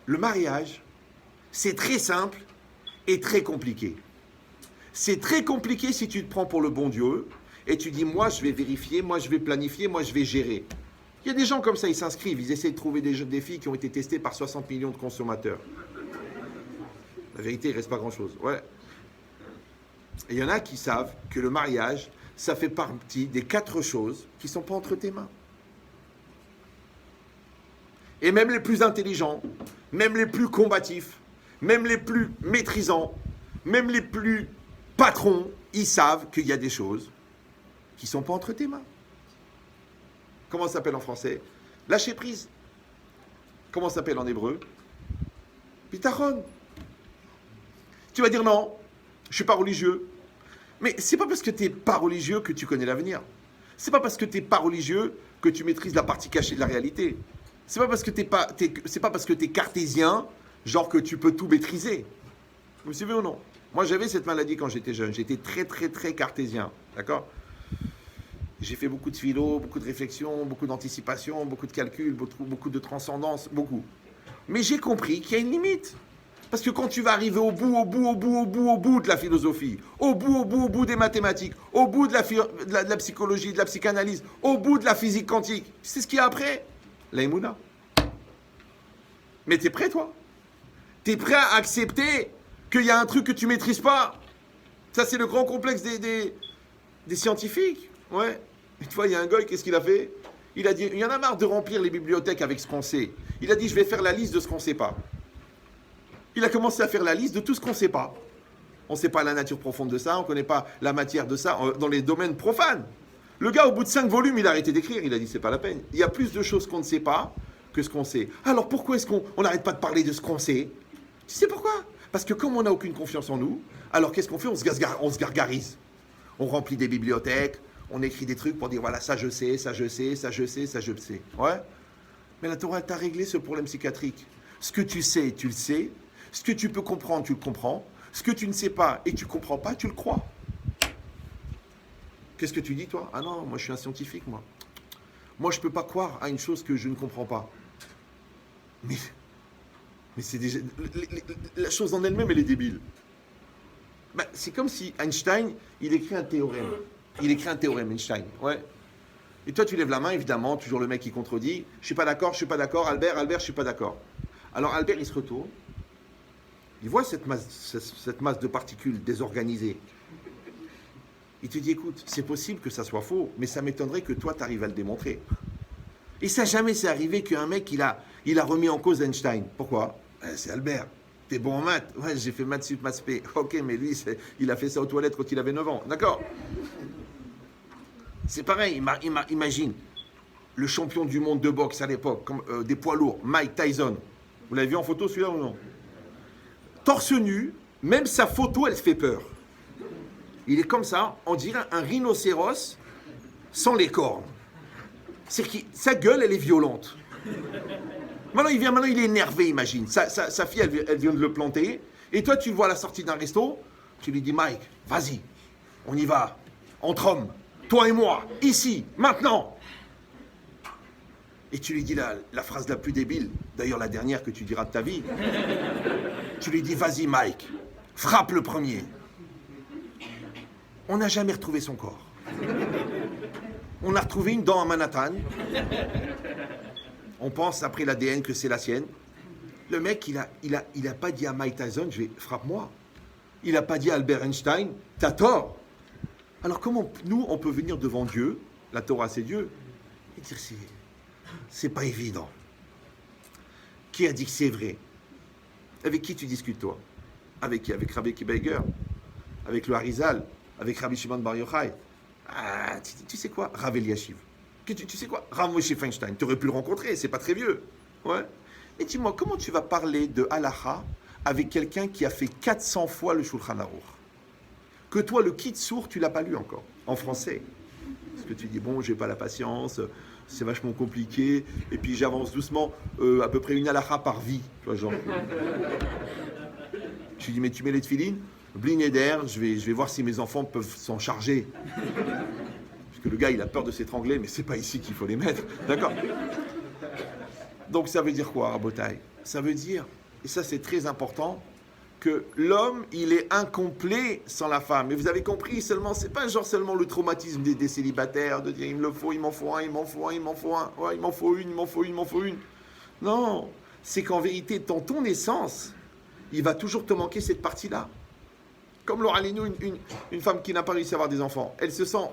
le mariage, c'est très simple et très compliqué. C'est très compliqué si tu te prends pour le bon Dieu et tu dis, moi, je vais vérifier, moi, je vais planifier, moi, je vais gérer. Il y a des gens comme ça, ils s'inscrivent, ils essaient de trouver des filles qui ont été testées par 60 millions de consommateurs. La vérité, il ne reste pas grand-chose. Ouais. Et il y en a qui savent que le mariage, ça fait partie des 4 choses qui ne sont pas entre tes mains. Et même les plus intelligents, même les plus combatifs, même les plus maîtrisants, même les plus patrons, ils savent qu'il y a des choses qui ne sont pas entre tes mains. Comment ça s'appelle en français? Lâcher prise. Comment ça s'appelle en hébreu? Pitachon. Tu vas dire non, je ne suis pas religieux. Mais c'est pas parce que tu n'es pas religieux que tu connais l'avenir. C'est pas parce que tu n'es pas religieux que tu maîtrises la partie cachée de la réalité. C'est pas parce que c'est pas parce que tu es cartésien, genre que tu peux tout maîtriser. Vous me suivez ou non? Moi, j'avais cette maladie quand j'étais jeune. J'étais très, très, très cartésien. D'accord? J'ai fait beaucoup de philo, beaucoup de réflexion, beaucoup d'anticipation, beaucoup de calculs, beaucoup de transcendance, beaucoup. Mais j'ai compris qu'il y a une limite. Parce que quand tu vas arriver au bout de la philosophie, au bout des mathématiques, au bout de la psychologie, de la psychanalyse, au bout de la physique quantique, c'est ce qu'il y a après. La Emouna. Mais t'es prêt, toi? T'es prêt à accepter qu'il y a un truc que tu maîtrises pas? Ça, c'est le grand complexe des scientifiques. Ouais. Une fois, il y a un gars, qu'est-ce qu'il a fait? Il a dit, il y en a marre de remplir les bibliothèques avec ce qu'on sait. Il a dit, je vais faire la liste de ce qu'on ne sait pas. Il a commencé à faire la liste de tout ce qu'on ne sait pas. On ne sait pas la nature profonde de ça, on ne connaît pas la matière de ça, dans les domaines profanes. Le gars, au bout de 5 volumes, il a arrêté d'écrire. Il a dit, c'est pas la peine. Il y a plus de choses qu'on ne sait pas que ce qu'on sait. Alors pourquoi est-ce qu'on n'arrête pas de parler de ce qu'on sait? Tu sais pourquoi? Parce que comme on n'a aucune confiance en nous, alors qu'est-ce qu'on fait? On se gargarise. On remplit des bibliothèques, on écrit des trucs pour dire, voilà, ça je sais, ça je sais, ça je sais, ça je sais. Ouais. Mais la Torah t'a réglé ce problème psychiatrique. Ce que tu sais, tu le sais. Ce que tu peux comprendre, tu le comprends. Ce que tu ne sais pas et tu ne comprends pas, tu le crois. Qu'est-ce que tu dis, toi? Ah non, moi je suis un scientifique, moi. Moi je ne peux pas croire à une chose que je ne comprends pas. Mais c'est déjà... La chose en elle-même, elle est débile. Ben, c'est comme si Einstein, il écrit un théorème. Il écrit un théorème, Einstein. Ouais. Et toi, tu lèves la main, évidemment, toujours le mec qui contredit. Je suis pas d'accord, je suis pas d'accord. Albert, je suis pas d'accord. Alors Albert, il se retourne. Il voit cette masse de particules désorganisées. Il te dit, écoute, c'est possible que ça soit faux, mais ça m'étonnerait que toi, tu arrives à le démontrer. Et ça jamais s'est arrivé qu'un mec, il a remis en cause Einstein. Pourquoi? C'est Albert. T'es bon en maths? Ouais, j'ai fait maths sup, maths spé. Ok, mais lui, il a fait ça aux toilettes quand il avait 9 ans. D'accord? C'est pareil, imagine, le champion du monde de boxe à l'époque, des poids lourds, Mike Tyson. Vous l'avez vu en photo celui-là ou non? Torse nu, même sa photo, elle se fait peur. Il est comme ça, on dirait un rhinocéros sans les cornes. C'est-à-dire que sa gueule, elle est violente. Maintenant, il est énervé, imagine. Sa fille, elle vient de le planter. Et toi, tu le vois à la sortie d'un resto. Tu lui dis, Mike, vas-y, on y va. Entre hommes, toi et moi, ici, maintenant. Et tu lui dis la phrase la plus débile, d'ailleurs la dernière que tu diras de ta vie. Tu lui dis, vas-y, Mike, frappe le premier. On n'a jamais retrouvé son corps. On a retrouvé une dent à Manhattan. On pense, après l'ADN, que c'est la sienne. Le mec, il a pas dit à Mike Tyson, frappe-moi. Il n'a pas dit à Albert Einstein, t'as tort. Alors comment, nous, on peut venir devant Dieu, la Torah c'est Dieu, et dire, c'est pas évident. Qui a dit que c'est vrai? Avec qui tu discutes, toi? Avec qui? Avec Rabbi Kibaiger? Avec le Harizal? Avec Rabbi Shimon Bar Yochai? Ah, tu sais quoi? Rav Eliashiv. Tu sais quoi? Rav Moshe Feinstein. Tu aurais pu le rencontrer, c'est pas très vieux. Ouais. Et dis-moi, comment tu vas parler de halacha avec quelqu'un qui a fait 400 fois le Shulchan Aruch? Que toi, le Kitsour, tu l'as pas lu encore, en français. Parce que tu dis, bon, j'ai pas la patience, c'est vachement compliqué, et puis j'avance doucement, à peu près une halacha par vie. Tu vois, genre. Je dis, mais tu mets les tefilines? Bliné d'air, je vais voir si mes enfants peuvent s'en charger. Parce que le gars, il a peur de s'étrangler, mais c'est pas ici qu'il faut les mettre. D'accord? Donc ça veut dire quoi, Rabotai? Ça veut dire, et ça c'est très important, que l'homme, il est incomplet sans la femme. Et vous avez compris, c'est pas genre seulement le traumatisme des célibataires, de dire il me le faut, il m'en faut un, il m'en faut un, il m'en faut un, ouais, il m'en faut une, il m'en faut une, il m'en faut une. Non, c'est qu'en vérité, dans ton essence, il va toujours te manquer cette partie-là. Comme Laura Lénou, une femme qui n'a pas réussi à avoir des enfants, elle se sent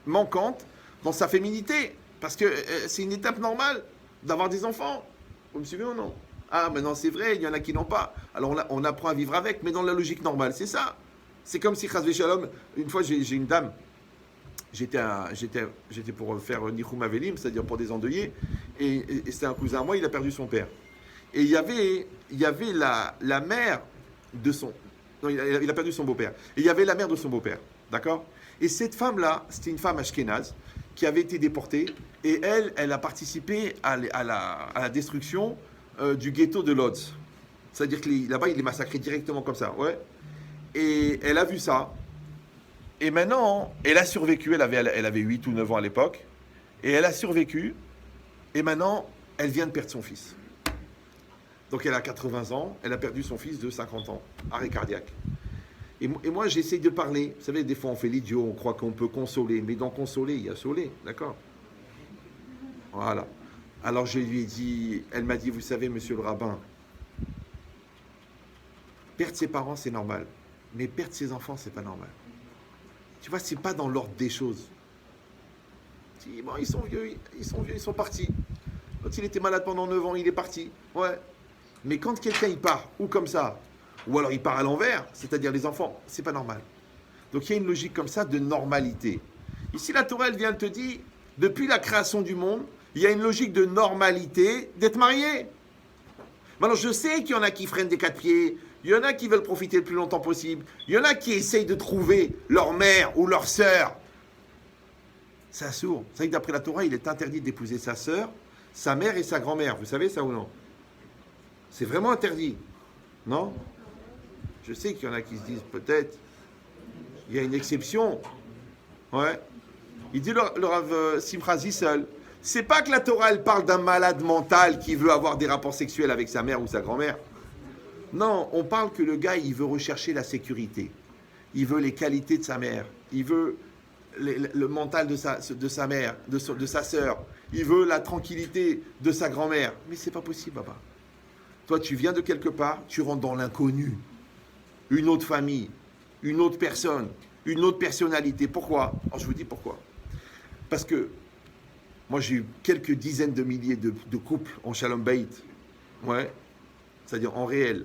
manquante dans sa féminité, parce que c'est une étape normale d'avoir des enfants. Vous me suivez ou non? Ah, maintenant c'est vrai, il y en a qui n'ont pas. Alors on apprend à vivre avec, mais dans la logique normale, c'est ça. C'est comme si, Chas Shalom, une fois j'ai une dame, j'étais pour faire Nichum Avelim, c'est-à-dire pour des endeuillés, et c'était un cousin à moi, il a perdu son père. Et il y avait la mère de son... Non, il a perdu son beau-père. Et il y avait la mère de son beau-père, d'accord? Et cette femme-là, c'était une femme ashkénaze qui avait été déportée, et elle a participé à la destruction du ghetto de Lodz. C'est-à-dire que là-bas, il les massacrait directement comme ça, ouais. Et elle a vu ça. Et maintenant, elle a survécu, elle avait 8 ou 9 ans à l'époque, et elle a survécu, et maintenant, elle vient de perdre son fils. Donc elle a 80 ans, elle a perdu son fils de 50 ans, arrêt cardiaque. Et moi, j'essaye de parler. Vous savez, des fois, on fait l'idiot, on croit qu'on peut consoler. Mais dans consoler, il y a sauler, d'accord? Voilà. Alors je lui ai dit, elle m'a dit, vous savez, monsieur le rabbin, perdre ses parents, c'est normal. Mais perdre ses enfants, c'est pas normal. Tu vois, c'est pas dans l'ordre des choses. Tu dis, bon, ils sont vieux, ils sont partis. Quand il était malade pendant 9 ans, il est parti. Ouais. Mais quand quelqu'un, il part, ou comme ça, ou alors il part à l'envers, c'est-à-dire les enfants, c'est pas normal. Donc il y a une logique comme ça de normalité. Ici, la Torah, elle vient te dire, depuis la création du monde, il y a une logique de normalité d'être marié. Maintenant, je sais qu'il y en a qui freinent des 4 pieds, il y en a qui veulent profiter le plus longtemps possible, il y en a qui essayent de trouver leur mère ou leur sœur. C'est sourd. Vous savez que d'après la Torah, il est interdit d'épouser sa sœur, sa mère et sa grand-mère. Vous savez ça ou non? C'est vraiment interdit. Non? Je sais qu'il y en a qui se disent peut-être, il y a une exception. Ouais. Il dit le Rav Simcha Zissel, c'est pas que la Torah elle parle d'un malade mental qui veut avoir des rapports sexuels avec sa mère ou sa grand-mère. Non, on parle que le gars, il veut rechercher la sécurité. Il veut les qualités de sa mère. Il veut le mental de sa mère, de sa sœur. Il veut la tranquillité de sa grand-mère. Mais c'est pas possible, papa. Toi, tu viens de quelque part, tu rentres dans l'inconnu. Une autre famille, une autre personne. une autre personnalité. Pourquoi? Alors, je vous dis pourquoi. Parce que moi, j'ai eu quelques dizaines de milliers de couples en Shalom Bayit. Ouais. C'est-à-dire en réel,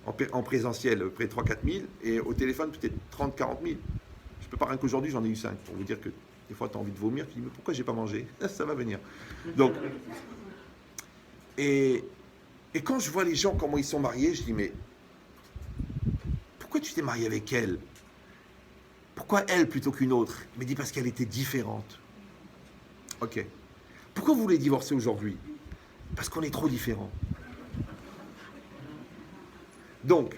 en présentiel, près de 3-4 000, et au téléphone, peut-être 30-40 000. Je peux pas, rien qu'aujourd'hui, j'en ai eu 5, pour vous dire que des fois, tu as envie de vomir, tu dis, mais pourquoi j'ai pas mangé? Ça va venir. Donc, et quand je vois les gens, comment ils sont mariés, je dis, mais pourquoi tu t'es marié avec elle? Pourquoi elle plutôt qu'une autre? Il me dit, parce qu'elle était différente. Ok. Pourquoi vous voulez divorcer aujourd'hui? Parce qu'on est trop différents. Donc,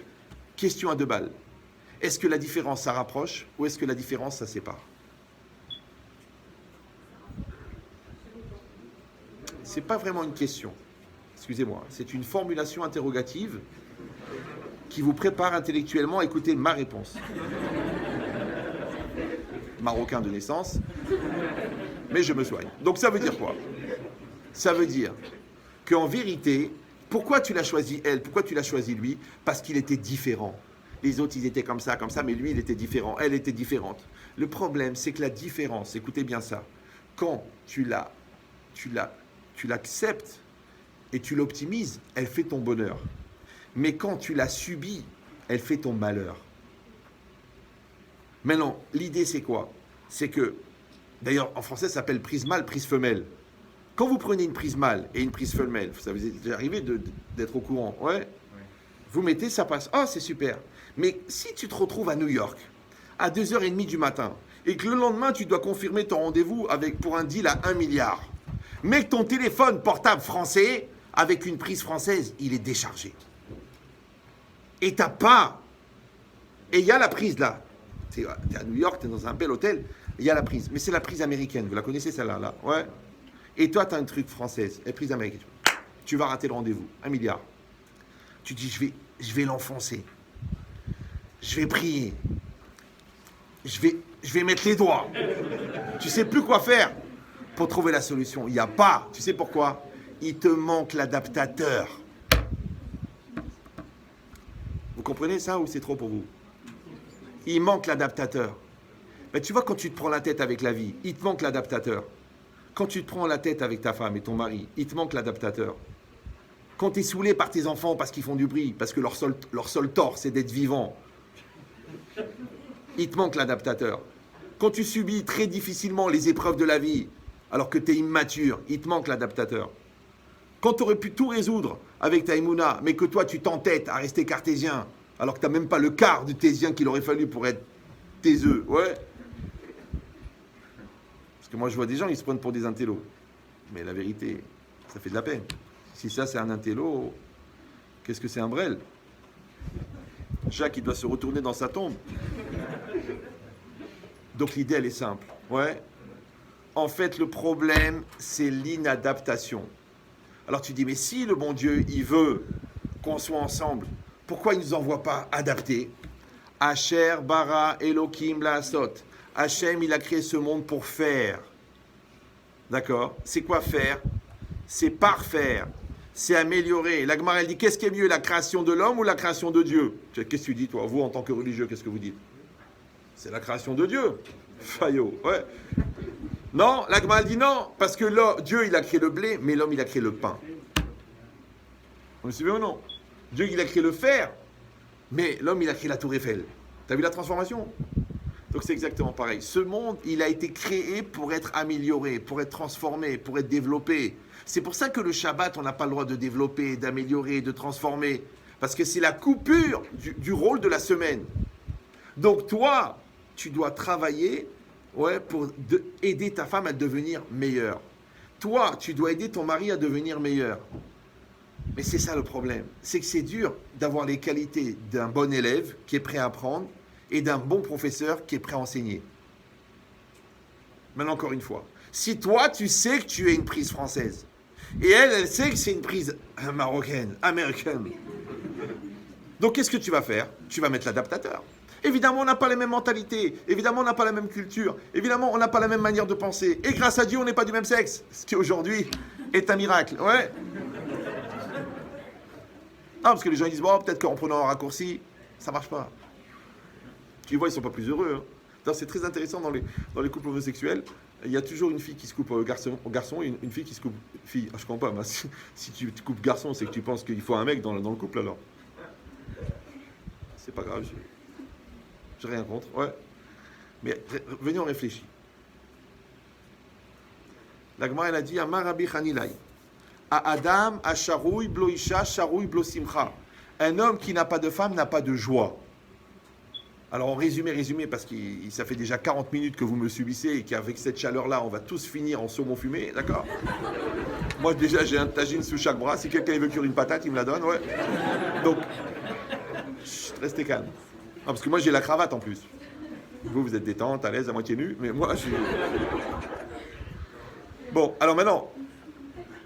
question à 2 balles. Est-ce que la différence, ça rapproche ou est-ce que la différence, ça sépare? C'est pas vraiment une question. Excusez-moi. C'est une formulation interrogative qui vous prépare intellectuellement à écouter ma réponse. Marocain de naissance, mais je me soigne. Donc ça veut dire quoi? Ça veut dire qu'en vérité, pourquoi tu l'as choisi elle? Pourquoi tu l'as choisi lui? Parce qu'il était différent. Les autres, ils étaient comme ça, mais lui, il était différent. Elle était différente. Le problème, c'est que la différence, écoutez bien ça, quand tu l'acceptes et tu l'optimises, elle fait ton bonheur. Mais quand tu la subis, elle fait ton malheur. Maintenant, l'idée, c'est quoi? C'est que, d'ailleurs, en français, ça s'appelle prise mâle, prise femelle. Quand vous prenez une prise mâle et une prise femelle, ça vous est déjà arrivé d'être au courant, ouais? Vous mettez, ça passe. Ah, c'est super. Mais si tu te retrouves à New York, à 2h30 du matin, et que le lendemain, tu dois confirmer ton rendez-vous pour un deal à 1 milliard, mais que ton téléphone portable français, avec une prise française, il est déchargé. Et t'as pas... Et il y a la prise là. T'es à New York, t'es dans un bel hôtel, il y a la prise. Mais c'est la prise américaine, vous la connaissez celle-là, là? Ouais. Et toi, t'as un truc française, la prise américaine. Tu vas rater le rendez-vous, 1 milliard. Tu dis, je vais l'enfoncer. Je vais prier. Je vais mettre les doigts. Tu sais plus quoi faire pour trouver la solution. Il n'y a pas. Tu sais pourquoi? Il te manque l'adaptateur. Vous comprenez ça ou c'est trop pour vous? Il manque l'adaptateur. Ben, tu vois, quand tu te prends la tête avec la vie, il te manque l'adaptateur. Quand tu te prends la tête avec ta femme et ton mari, il te manque l'adaptateur. Quand tu es saoulé par tes enfants parce qu'ils font du bruit, parce que leur seul tort, c'est d'être vivant, il te manque l'adaptateur. Quand tu subis très difficilement les épreuves de la vie, alors que tu es immature, il te manque l'adaptateur. Quand tu aurais pu tout résoudre avec ta Emouna, mais que toi, tu t'entêtes à rester cartésien, alors que tu n'as même pas le quart du thésien qu'il aurait fallu pour être taiseux, ouais. Parce que moi, je vois des gens, ils se prennent pour des intellos. Mais la vérité, ça fait de la peine. Si ça, c'est un intello, qu'est-ce que c'est un Brel? Jacques, il doit se retourner dans sa tombe. Donc l'idée, elle est simple. Ouais. En fait, le problème, c'est l'inadaptation. Alors tu dis, mais si le bon Dieu, il veut qu'on soit ensemble, pourquoi il ne nous envoie pas adaptés? Asher, bara, Elohim, laasot. Hachem, il a créé ce monde pour faire. D'accord? C'est quoi faire? C'est parfaire. C'est améliorer. La Gemara, elle dit, qu'est-ce qui est mieux, la création de l'homme ou la création de Dieu? Qu'est-ce que tu dis, toi? Vous, en tant que religieux, qu'est-ce que vous dites? C'est la création de Dieu. Fayot, ouais. Non, la Gemara, elle dit non, parce que là, Dieu, il a créé le blé, mais l'homme, il a créé le pain. Vous me suivez ou non? Dieu, il a créé le fer, mais l'homme, il a créé la tour Eiffel. T'as vu la transformation? Donc c'est exactement pareil. Ce monde, il a été créé pour être amélioré, pour être transformé, pour être développé. C'est pour ça que le Shabbat, on n'a pas le droit de développer, d'améliorer, de transformer. Parce que c'est la coupure du rôle de la semaine. Donc toi, tu dois travailler pour aider ta femme à devenir meilleure. Toi, tu dois aider ton mari à devenir meilleur. Mais c'est ça le problème. C'est que c'est dur d'avoir les qualités d'un bon élève qui est prêt à apprendre et d'un bon professeur qui est prêt à enseigner. Maintenant, encore une fois, si toi, tu sais que tu es une prise française, et elle sait que c'est une prise marocaine, américaine, donc qu'est-ce que tu vas faire? Tu vas mettre l'adaptateur. Évidemment, on n'a pas les mêmes mentalités, évidemment, on n'a pas la même culture, évidemment, on n'a pas la même manière de penser, et grâce à Dieu, on n'est pas du même sexe, ce qui aujourd'hui est un miracle, ouais. Ah, parce que les gens disent, bon, peut-être qu'en prenant un raccourci, ça marche pas. Tu vois, ils sont pas plus heureux. Hein. C'est très intéressant dans les couples homosexuels. Il y a toujours une fille qui se coupe garçon et une fille qui se coupe fille. Ah, je comprends pas. Moi, si tu te coupes garçon, c'est que tu penses qu'il faut un mec dans le couple alors. C'est pas grave. J'ai rien contre. Ouais. Mais venez, on réfléchit. La Gemara, elle a dit Amar Rabbi Hanilai. A Adam, a Sharoui, Blo Isha, Sharoui, Blo Simcha. Un homme qui n'a pas de femme n'a pas de joie. Alors, en résumé, parce que ça fait déjà 40 minutes que vous me subissez et qu'avec cette chaleur-là, on va tous finir en saumon fumé, d'accord? Moi, déjà, j'ai un tagine sous chaque bras. Si quelqu'un veut cuire une patate, il me la donne, ouais. Donc, restez calme. Non, parce que moi, j'ai la cravate en plus. Vous êtes détente, à l'aise, à moitié nu, mais moi, je suis... Bon, alors maintenant,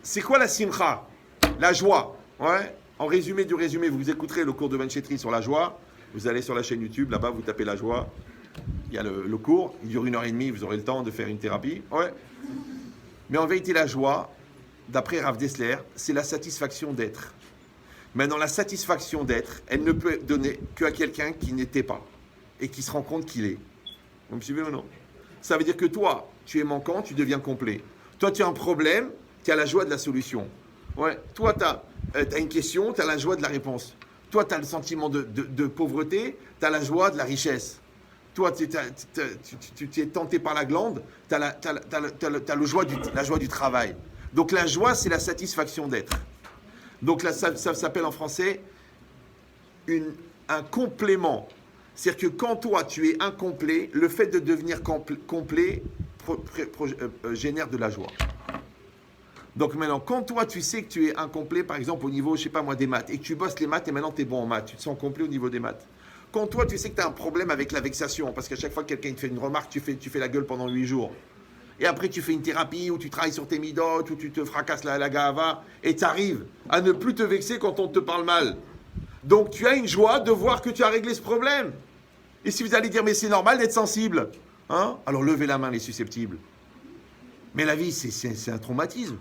c'est quoi la simcha? La joie, ouais. En résumé du résumé, vous écouterez le cours de Ben Chetri sur la joie. Vous allez sur la chaîne YouTube, là-bas, vous tapez la joie. Il y a le cours, il dure 1h30, vous aurez le temps de faire une thérapie. Ouais. Mais en vérité, la joie, d'après Rav Dessler, c'est la satisfaction d'être. Maintenant, la satisfaction d'être, elle ne peut donner qu'à quelqu'un qui n'était pas et qui se rend compte qu'il est. Vous me suivez ou non? Ça veut dire que toi, tu es manquant, tu deviens complet. Toi, tu as un problème, tu as la joie de la solution. Ouais. Toi, tu as une question, tu as la joie de la réponse. Toi, tu as le sentiment de pauvreté, tu as la joie de la richesse. Toi, tu es tenté par la glande, tu as la joie du travail. Donc la joie, c'est la satisfaction d'être. Donc là, ça s'appelle en français un complément. C'est-à-dire que quand toi, tu es incomplet, le fait de devenir complet génère de la joie. Donc maintenant, quand toi, tu sais que tu es incomplet, par exemple, au niveau, je sais pas moi, des maths, et que tu bosses les maths et maintenant tu es bon en maths, tu te sens complet au niveau des maths. Quand toi, tu sais que tu as un problème avec la vexation, parce qu'à chaque fois que quelqu'un te fait une remarque, tu fais la gueule pendant 8 jours. Et après, tu fais une thérapie, ou tu travailles sur tes midotes, ou tu te fracasses la gahava, et tu arrives à ne plus te vexer quand on te parle mal. Donc, tu as une joie de voir que tu as réglé ce problème. Et si vous allez dire, mais c'est normal d'être sensible, hein? Alors levez la main, les susceptibles. Mais la vie, c'est un traumatisme.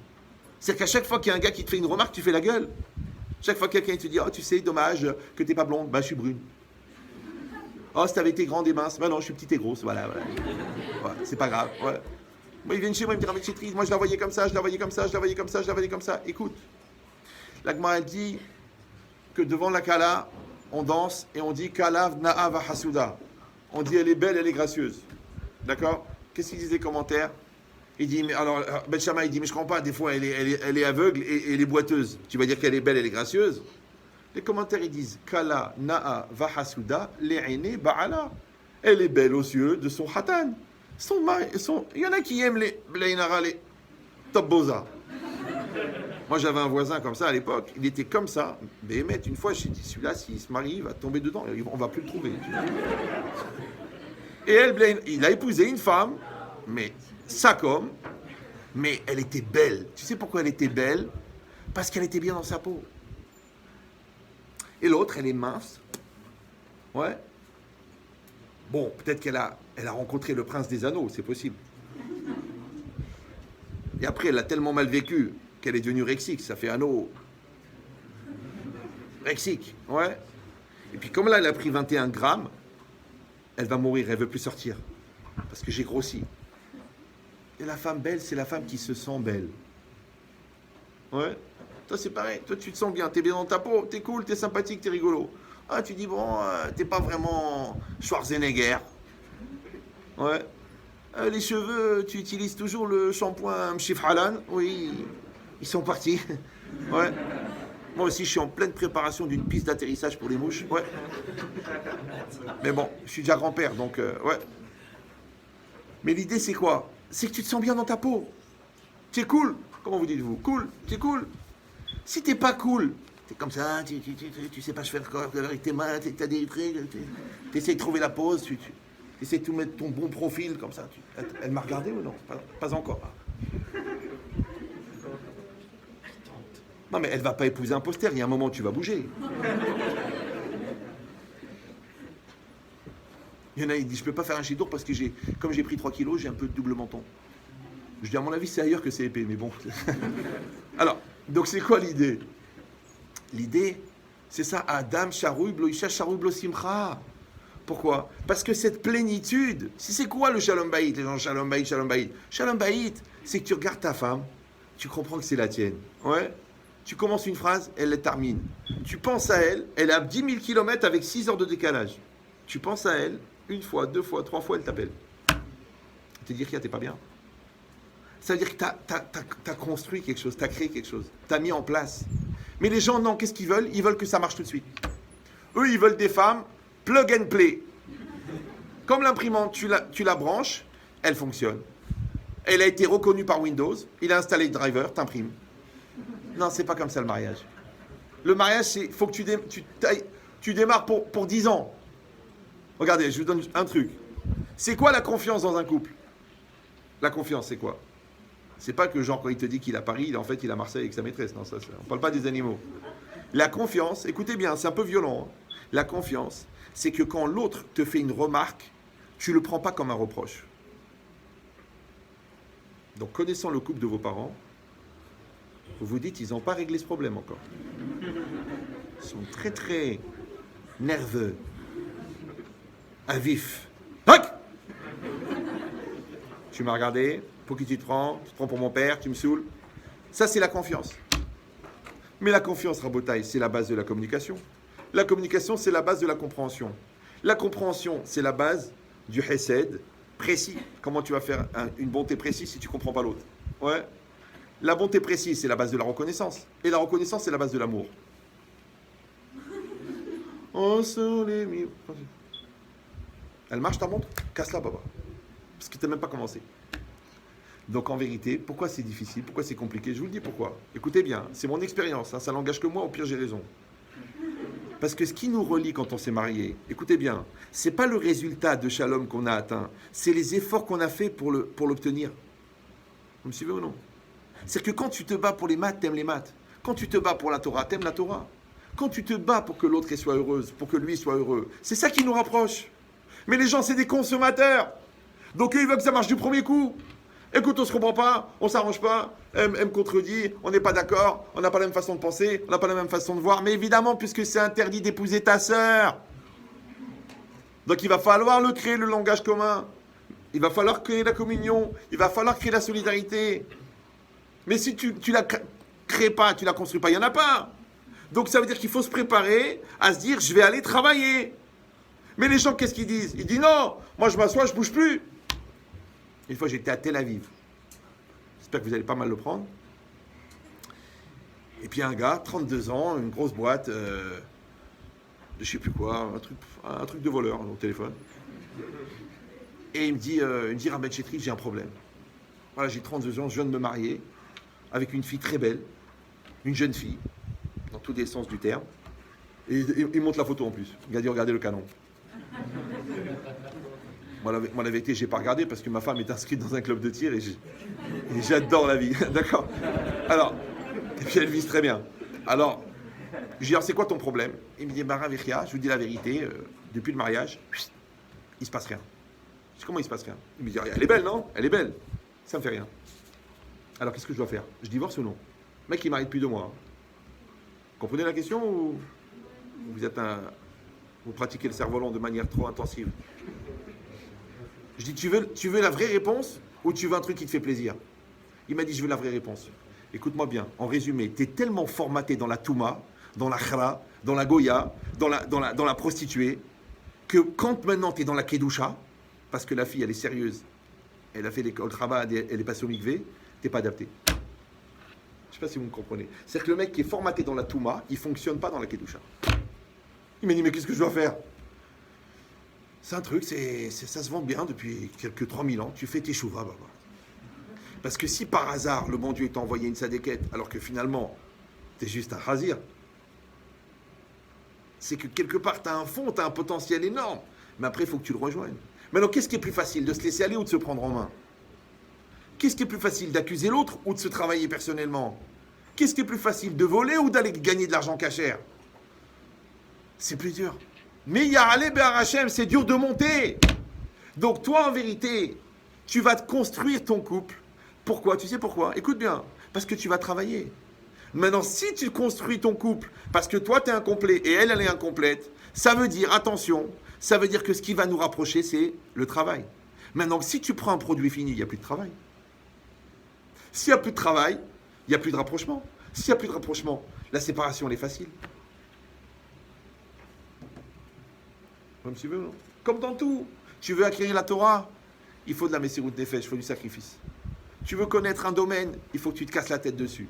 C'est-à-dire qu'à chaque fois qu'il y a un gars qui te fait une remarque, tu fais la gueule. Chaque fois que quelqu'un te dit « Oh, tu sais, dommage que t'es pas blonde. Ben, je suis brune. Oh, si t'avais été grande et mince. Ben non, je suis petite et grosse. Voilà. Ouais, c'est pas grave. Ouais. Moi, ils viennent chez moi, ils me disent « Avec Chétri, moi, je la voyais comme ça, je la voyais comme ça, je la voyais comme ça, je la voyais comme ça. » Écoute, la Gemara dit que devant la Kala, on danse et on dit « Kala v'na'a v'hasuda ». On dit « Elle est belle, elle est gracieuse. » D'accord? Qu'est-ce qu'ils disent les commentaires? Il dit, mais alors, Ben Shammai, il dit, mais je comprends pas, des fois, elle est aveugle et elle est boiteuse. Tu vas dire qu'elle est belle, elle est gracieuse. Les commentaires, ils disent, Kala, Na'a, Vahasuda, Le'ene, Ba'ala. Elle est belle aux yeux de son hatan. Il y en a qui aiment les Blainara, les Topboza. Moi, j'avais un voisin comme ça à l'époque. Il était comme ça. Mais une fois, je me suis dit, celui-là, s'il se marie, il va tomber dedans. On va plus le trouver. Et elle, il a épousé une femme, mais ça comme, mais elle était belle. Tu sais pourquoi elle était belle? Parce qu'elle était bien dans sa peau. Et l'autre, elle est mince. Ouais. Bon, peut-être elle a rencontré le prince des anneaux, c'est possible. Et après, elle a tellement mal vécu qu'elle est devenue rexique. Ça fait anneau. Rexique, ouais. Et puis comme là, elle a pris 21 grammes, elle va mourir, elle ne veut plus sortir. Parce que j'ai grossi. Et la femme belle, c'est la femme qui se sent belle. Ouais. Toi, c'est pareil. Toi, tu te sens bien. T'es bien dans ta peau. T'es cool, t'es sympathique, t'es rigolo. Ah, tu dis, bon, t'es pas vraiment Schwarzenegger. Ouais. Les cheveux, tu utilises toujours le shampoing Mshif Halan. Oui, ils sont partis. Ouais. Moi aussi, je suis en pleine préparation d'une piste d'atterrissage pour les mouches. Ouais. Mais bon, je suis déjà grand-père, donc, ouais. Mais l'idée, c'est quoi? C'est que tu te sens bien dans ta peau. Tu es cool. Comment vous dites-vous? Cool. Tu es cool. Si t'es pas cool, t'es comme ça, tu sais pas faire avec tes mains, t'as des trucs, t'essaies de trouver la pose, tu essaies de tout mettre ton bon profil comme ça. Elle m'a regardé ou non? Pas encore. Non, mais elle va pas épouser un poster. Il y a un moment où tu vas bouger. Il y en a, il dit, je peux pas faire un chidour parce que comme j'ai pris 3 kilos, j'ai un peu de double menton. Je dis, à mon avis, c'est ailleurs que c'est épais, mais bon. Alors, donc c'est quoi l'idée? L'idée, c'est ça, Adam, Sharoui, Bloisha, Sharoui, Blosimcha. Pourquoi? Parce que cette plénitude, si c'est quoi le shalom bayit? Les gens shalom bayit, shalom bayit. Shalom bayit, c'est que tu regardes ta femme, tu comprends que c'est la tienne. Ouais. Tu commences une phrase, elle la termine. Tu penses à elle, elle est à 10 000 km avec 6 heures de décalage. Tu penses à elle, une fois, deux fois, trois fois, elle t'appelle. Tu te dis, t'es pas bien. Ça veut dire que tu as construit quelque chose, tu as créé quelque chose, tu as mis en place. Mais les gens, non, qu'est-ce qu'ils veulent? Ils veulent que ça marche tout de suite. Eux, ils veulent des femmes plug and play. Comme l'imprimante, tu la branches, elle fonctionne. Elle a été reconnue par Windows, il a installé le driver, t'imprimes. Non, c'est pas comme ça le mariage. Le mariage, c'est faut que tu démarres pour 10 ans. Regardez, je vous donne un truc. C'est quoi la confiance dans un couple? La confiance, c'est quoi? C'est pas que genre quand il te dit qu'il est à Paris, en fait il est à Marseille avec sa maîtresse. Non, ça, on parle pas des animaux. La confiance, écoutez bien, c'est un peu violent. Hein. La confiance, c'est que quand l'autre te fait une remarque, tu le prends pas comme un reproche. Donc connaissant le couple de vos parents, vous vous dites, ils n'ont pas réglé ce problème encore. Ils sont très très nerveux, à vif. Tac! Tu m'as regardé, pour qui tu te prends pour mon père, tu me saoules. Ça, c'est la confiance. Mais la confiance, Rabotaï, c'est la base de la communication. La communication, c'est la base de la compréhension. La compréhension, c'est la base du hesed précis. Comment tu vas faire une bonté précise si tu ne comprends pas l'autre? Ouais. La bonté précise, c'est la base de la reconnaissance. Et la reconnaissance, c'est la base de l'amour. Oh, elle marche ta montre? Casse-la, baba. Parce que tu n'as même pas commencé. Donc en vérité, pourquoi c'est difficile? Pourquoi c'est compliqué? Je vous le dis pourquoi. Écoutez bien, c'est mon expérience, hein, ça n'engage que moi, au pire j'ai raison. Parce que ce qui nous relie quand on s'est marié, écoutez bien, c'est pas le résultat de Shalom qu'on a atteint, c'est les efforts qu'on a fait pour l'obtenir. Vous me suivez ou non? C'est que quand tu te bats pour les maths, t'aimes les maths. Quand tu te bats pour la Torah, t'aimes la Torah. Quand tu te bats pour que l'autre soit heureuse, pour que lui soit heureux, c'est ça qui nous rapproche. Mais les gens, c'est des consommateurs. Donc eux, ils veulent que ça marche du premier coup. Écoute, on se comprend pas, on s'arrange pas, elle me contredit, on n'est pas d'accord, on n'a pas la même façon de penser, on n'a pas la même façon de voir. Mais évidemment, puisque c'est interdit d'épouser ta sœur. Donc il va falloir créer le langage commun. Il va falloir créer la communion. Il va falloir créer la solidarité. Mais si tu la crées pas, tu la construis pas, il n'y en a pas. Donc ça veut dire qu'il faut se préparer à se dire, je vais aller travailler. Mais les gens, qu'est-ce qu'ils disent? Ils disent non, moi je m'assois, je bouge plus. Une fois, j'étais à Tel Aviv. J'espère que vous allez pas mal le prendre. Et puis un gars, 32 ans, une grosse boîte, de je sais plus quoi, un truc de voleur au téléphone. Et il me dit Rabbi Chetri, j'ai un problème. Voilà, j'ai 32 ans, je viens de me marier avec une fille très belle, une jeune fille, dans tous les sens du terme. Et il montre la photo en plus. Il a dit, regardez le canon. Moi, la vérité, je n'ai pas regardé parce que ma femme est inscrite dans un club de tir et j'adore la vie. D'accord? Alors, et puis elle vise très bien. Alors, je lui dis, c'est quoi ton problème? Il me dit, Maravichia, je vous dis la vérité, depuis le mariage, il ne se passe rien. Je dis, comment il ne se passe rien? Il me dit, elle est belle, non? Elle est belle. Ça ne me fait rien. Alors, qu'est-ce que je dois faire? Je divorce ou non? Le mec, il marie depuis 2 mois. Comprenez la question ou vous pratiquez le cerf-volant de manière trop intensive? Je dis, tu veux la vraie réponse ou tu veux un truc qui te fait plaisir? Il m'a dit, je veux la vraie réponse. Écoute-moi bien, en résumé, tu es tellement formaté dans la Touma, dans la Khara, dans la Goya, dans la prostituée, que quand maintenant tu es dans la Kedusha, parce que la fille, elle est sérieuse, elle a fait l'école Rabat, elle est passée au mikvé, t'es pas adapté. Je ne sais pas si vous me comprenez. C'est-à-dire que le mec qui est formaté dans la Touma, il ne fonctionne pas dans la Kedusha. Il m'a dit, mais qu'est-ce que je dois faire? C'est un truc, ça se vend bien depuis quelques 3000 ans. Tu fais tes chouvas, baba. Parce que si par hasard, le bon Dieu t'a envoyé une sadéquette, alors que finalement, t'es juste un chazir, c'est que quelque part, t'as un fond, t'as un potentiel énorme. Mais après, il faut que tu le rejoignes. Maintenant, qu'est-ce qui est plus facile, de se laisser aller ou de se prendre en main? Qu'est-ce qui est plus facile, d'accuser l'autre ou de se travailler personnellement? Qu'est-ce qui est plus facile, de voler ou d'aller gagner de l'argent cachère? C'est plus dur. Mais Yarale Be'ar Hashem, c'est dur de monter. Donc toi, en vérité, tu vas te construire ton couple. Pourquoi? Tu sais pourquoi? Écoute bien. Parce que tu vas travailler. Maintenant, si tu construis ton couple parce que toi, tu es incomplet et elle est incomplète, ça veut dire, attention, Ça veut dire que ce qui va nous rapprocher, c'est le travail. Maintenant, si tu prends un produit fini, il n'y a plus de travail. S'il n'y a plus de travail, il n'y a plus de rapprochement. S'il n'y a plus de rapprochement, la séparation, elle est facile. Comme tu veux, non? Comme dans tout. Tu veux acquérir la Torah, il faut de la Messirut Nefesh, il faut du sacrifice. Tu veux connaître un domaine, il faut que tu te casses la tête dessus.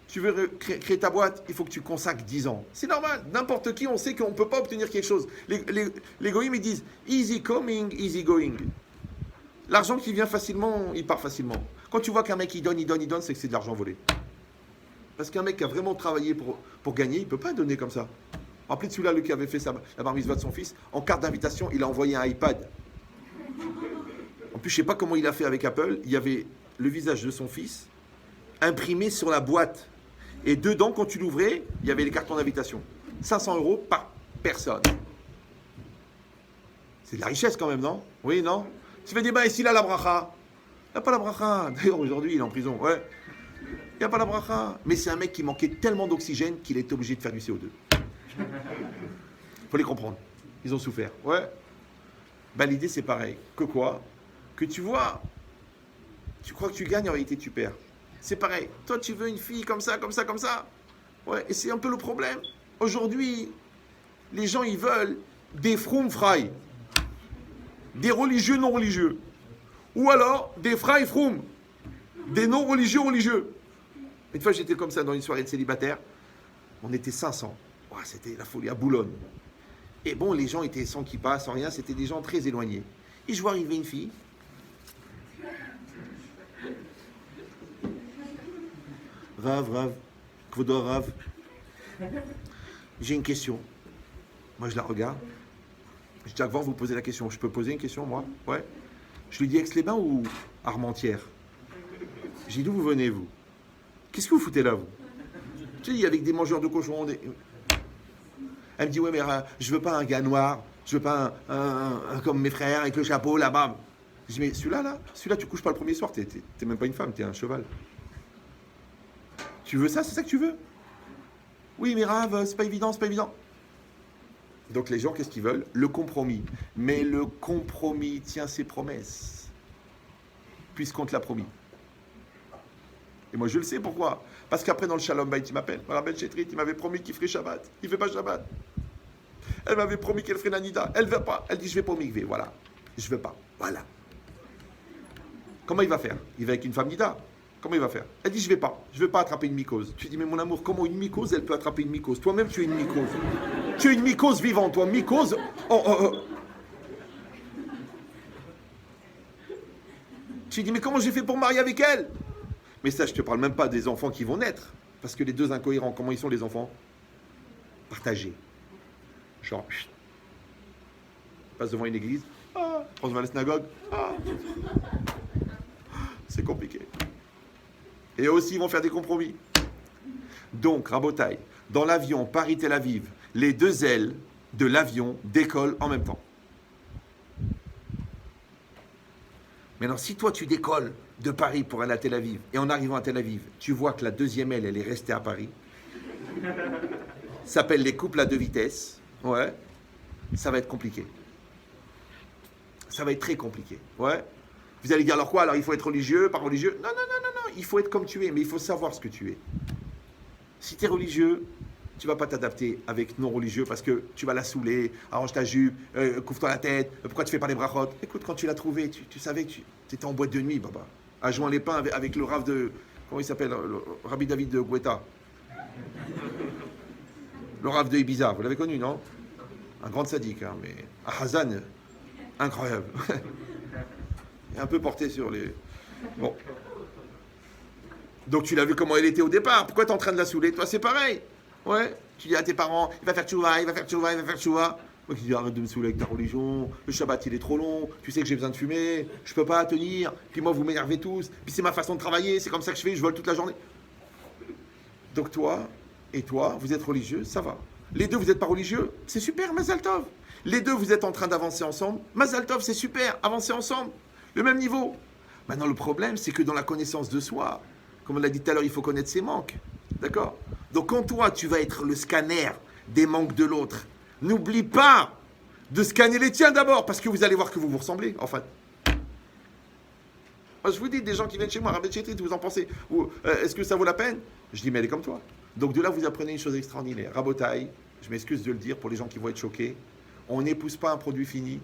Tu veux créer ta boîte, il faut que tu consacres 10 ans. C'est normal, n'importe qui, on sait qu'on ne peut pas obtenir quelque chose. Les goïms, ils disent easy coming, easy going. L'argent qui vient facilement, il part facilement. Quand tu vois qu'un mec, il donne, c'est que c'est de l'argent volé. Parce qu'un mec qui a vraiment travaillé pour gagner, il ne peut pas donner comme ça. Rappelez de celui-là, qui avait fait la bar mitzvah de son fils, en carte d'invitation, il a envoyé un iPad. En plus, je ne sais pas comment il a fait avec Apple, il y avait le visage de son fils imprimé sur la boîte. Et dedans, quand tu l'ouvrais, il y avait les cartons d'invitation. 500 € par personne. C'est de la richesse quand même, non? Oui, non? Tu fais des bains, et s'il a la bracha? Il n'y a pas la bracha. D'ailleurs, aujourd'hui, il est en prison. Ouais. Il n'y a pas la bracha. Mais c'est un mec qui manquait tellement d'oxygène qu'il était obligé de faire du CO2. Il faut les comprendre. Ils ont souffert. Ouais. Ben, l'idée, c'est pareil. Que quoi? Que tu vois, tu crois que tu gagnes, en réalité, tu perds. C'est pareil. Toi, tu veux une fille comme ça, comme ça, comme ça. Ouais, et c'est un peu le problème. Aujourd'hui, les gens, ils veulent des froum fry. Des religieux non religieux. Ou alors, des fry froum. Des non religieux religieux. Une fois, j'étais comme ça dans une soirée de célibataire. On était 500. Ouais, c'était la folie à Boulogne. Et bon, les gens étaient sans kippa, sans rien. C'était des gens très éloignés. Et je vois arriver une fille. Rav, Kvodo Rav. J'ai une question. Moi, je la regarde. Je dis avant, vous posez la question. Je peux poser une question, moi? Ouais. Je lui dis Aix-les-Bains ou Armentières? J'ai dit, d'où vous venez, vous? Qu'est-ce que vous foutez là, vous? Tu sais, avec des mangeurs de cochons. Elle me dit, ouais, mais je veux pas un gars noir. Je veux pas un comme mes frères avec le chapeau là-bas. Je dis, mais celui-là, tu couches pas le premier soir. T'es même pas une femme, t'es un cheval. Tu veux ça? C'est ça que tu veux? Oui, mais Rav, c'est pas évident. Donc les gens, qu'est-ce qu'ils veulent? Le compromis. Mais le compromis tient ses promesses. Puisqu'on te l'a promis. Et moi, je le sais pourquoi. Parce qu'après, dans le Shalom Bayit, il m'appelle. Rabbi Chetrit, il m'avait promis qu'il ferait Shabbat. Il ne fait pas Shabbat. Elle m'avait promis qu'elle ferait Nanida. Elle ne veut pas. Elle dit, je vais pas au mikvé. Voilà. Je ne veux pas. Voilà. Comment il va faire? Il va avec une femme Nida. Comment il va faire? Elle dit, je ne vais pas. Je ne veux pas attraper une mycose. Tu dis, mais mon amour, comment une mycose, elle peut attraper une mycose? Toi-même, tu es une mycose. Tu es une mycose vivante, toi. Mycose. Tu dis, mais comment j'ai fait pour marier avec elle? Mais ça, je ne te parle même pas des enfants qui vont naître. Parce que les deux incohérents, comment ils sont les enfants? Partagés. Genre, passe devant une église, passe devant la synagogue, c'est compliqué. Et eux aussi, ils vont faire des compromis. Donc, Rabotaï, dans l'avion Paris-Tel Aviv, les deux ailes de l'avion décollent en même temps. Maintenant, si toi, tu décolles de Paris pour aller à Tel Aviv, et en arrivant à Tel Aviv, tu vois que la deuxième aile, elle est restée à Paris, ça s'appelle les couples à deux vitesses, ouais, ça va être compliqué. Ça va être très compliqué, ouais. Vous allez dire alors quoi? Alors il faut être religieux, pas religieux? Non, il faut être comme tu es, mais il faut savoir ce que tu es. Si tu es religieux, tu ne vas pas t'adapter avec non-religieux parce que tu vas la saouler, arrange ta jupe, couvre-toi la tête, pourquoi tu fais pas les brachot? Écoute, quand tu l'as trouvé, tu savais que tu étais en boîte de nuit, baba, à joindre les pains avec le Rav de... Comment il s'appelle? Le Rabbi David de Guetta. Le Rav de Ibiza, vous l'avez connu, non? Un grand sadique, hein, mais à Hazan, incroyable. Et un peu porté sur les... Bon. Donc tu l'as vu comment elle était au départ. Pourquoi tu es en train de la saouler? Toi, c'est pareil. Ouais. Tu dis à tes parents, il va faire tchouva, il va faire tchouva. Moi qui dis, arrête de me saouler avec ta religion. Le Shabbat, il est trop long. Tu sais que j'ai besoin de fumer. Je peux pas tenir. Puis moi, vous m'énervez tous. Puis c'est ma façon de travailler. C'est comme ça que je fais. Je vole toute la journée. Donc toi et toi, vous êtes religieux, ça va. Les deux, vous n'êtes pas religieux, c'est super, Mazal Tov. Les deux, vous êtes en train d'avancer ensemble. Mazal Tov, c'est super, avancez ensemble. Le même niveau. Maintenant, le problème, c'est que dans la connaissance de soi, comme on l'a dit tout à l'heure, il faut connaître ses manques. D'accord? Donc, quand toi, tu vas être le scanner des manques de l'autre, n'oublie pas de scanner les tiens d'abord, parce que vous allez voir que vous vous ressemblez, en fait. Je vous dis, des gens qui viennent chez moi, Rabbi Chetrit, vous en pensez est-ce que ça vaut la peine? Je dis, mais elle est comme toi. Donc de là, vous apprenez une chose extraordinaire. Rabotaï, je m'excuse de le dire pour les gens qui vont être choqués, on n'épouse pas un produit fini,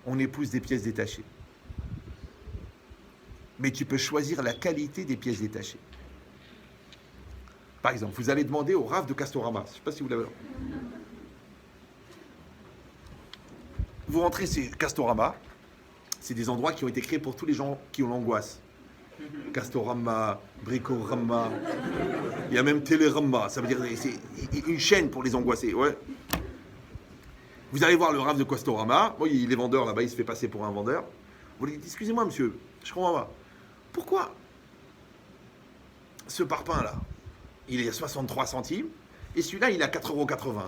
on épouse des pièces détachées. Mais tu peux choisir la qualité des pièces détachées. Par exemple, vous allez demander au Rav de Castorama. Je ne sais pas si vous l'avez. Vous rentrez, c'est Castorama. C'est des endroits qui ont été créés pour tous les gens qui ont l'angoisse. Castorama, Bricorama, il y a même Télérama. Ça veut dire c'est une chaîne pour les angoissés. Ouais. Vous allez voir le Rav de Castorama. Bon, il est vendeur là-bas, il se fait passer pour un vendeur. Vous lui dites, excusez-moi monsieur, je comprends pas. Pourquoi ce parpaing là, il est à 63 centimes et celui-là il est à 4,80 €.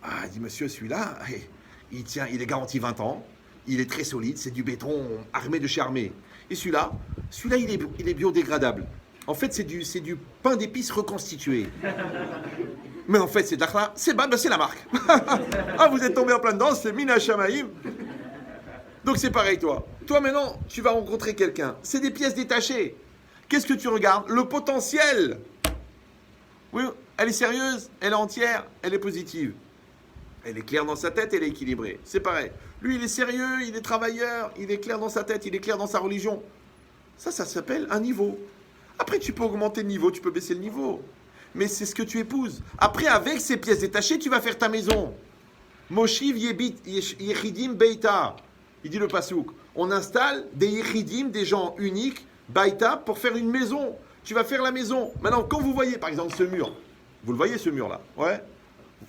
Ah, il dit monsieur, celui-là, il tient, il est garanti 20 ans, il est très solide, c'est du béton armé de chez Armé. Et celui-là il est biodégradable. En fait, c'est du pain d'épices reconstitué. Mais en fait, c'est d'Akhla, c'est la marque. Ah, vous êtes tombé en plein dedans, c'est Mina Shamaïm. Donc c'est pareil, toi. Toi, maintenant, tu vas rencontrer quelqu'un. C'est des pièces détachées. Qu'est-ce que tu regardes? Le potentiel. Oui, elle est sérieuse, elle est entière, elle est positive. Elle est claire dans sa tête, elle est équilibrée. C'est pareil. Lui, il est sérieux, il est travailleur, il est clair dans sa tête, il est clair dans sa religion. Ça s'appelle un niveau. Après, tu peux augmenter le niveau, tu peux baisser le niveau. Mais c'est ce que tu épouses. Après, avec ces pièces détachées, tu vas faire ta maison. Moshiv Yechidim Beita. Il dit le pasouk. On installe des Yechidim, des gens uniques, Beita, pour faire une maison. Tu vas faire la maison. Maintenant, quand vous voyez, par exemple, ce mur, vous le voyez, ce mur-là, ouais.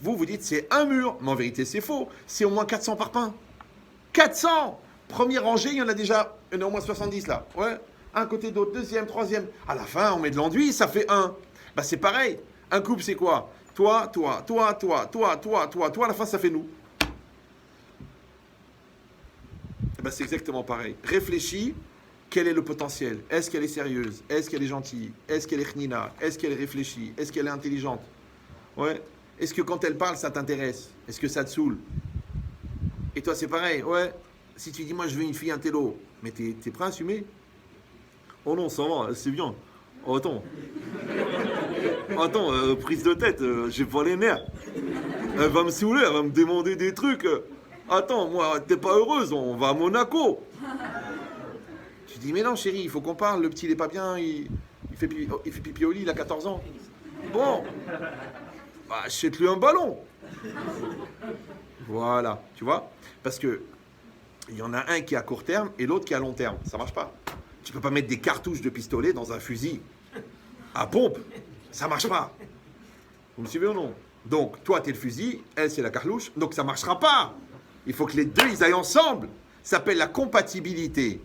Vous dites, c'est un mur. Mais en vérité, c'est faux. C'est au moins 400 parpaings. 400! Première rangée, il y en a déjà, il y en a au moins 70 là. Ouais. Un côté d'autre, deuxième, troisième. À la fin, on met de l'enduit, ça fait un. Bah, c'est pareil. Un couple, c'est quoi? Toi. À la fin, ça fait nous. Bah, c'est exactement pareil. Réfléchis, quel est le potentiel? Est-ce qu'elle est sérieuse? Est-ce qu'elle est gentille? Est-ce qu'elle est chnina? Est-ce qu'elle est réfléchie? Est-ce qu'elle est intelligente? Ouais. Est-ce que quand elle parle, ça t'intéresse? Est-ce que ça te saoule? Et toi, c'est pareil. Ouais. Si tu dis, moi, je veux une fille intello, mais t'es prêt à assumer? Oh non, ça va, c'est bien. Oh, attends, prise de tête, j'ai pas les nerfs. Elle va me saouler, elle va me demander des trucs. Attends, moi, t'es pas heureuse, on va à Monaco. Tu dis, mais non, chérie, il faut qu'on parle. Le petit, il est pas bien, il fait pipi au lit, il a 14 ans. Bon, bah, achète-lui un ballon. Voilà, tu vois? Parce que il y en a un qui est à court terme et l'autre qui est à long terme. Ça marche pas. Tu peux pas mettre des cartouches de pistolet dans un fusil à pompe. Ça marche pas. Vous me suivez ou non? Donc, toi, t'es le fusil, elle, c'est la cartouche. Donc, ça marchera pas. Il faut que les deux, ils aillent ensemble. Ça s'appelle la compatibilité.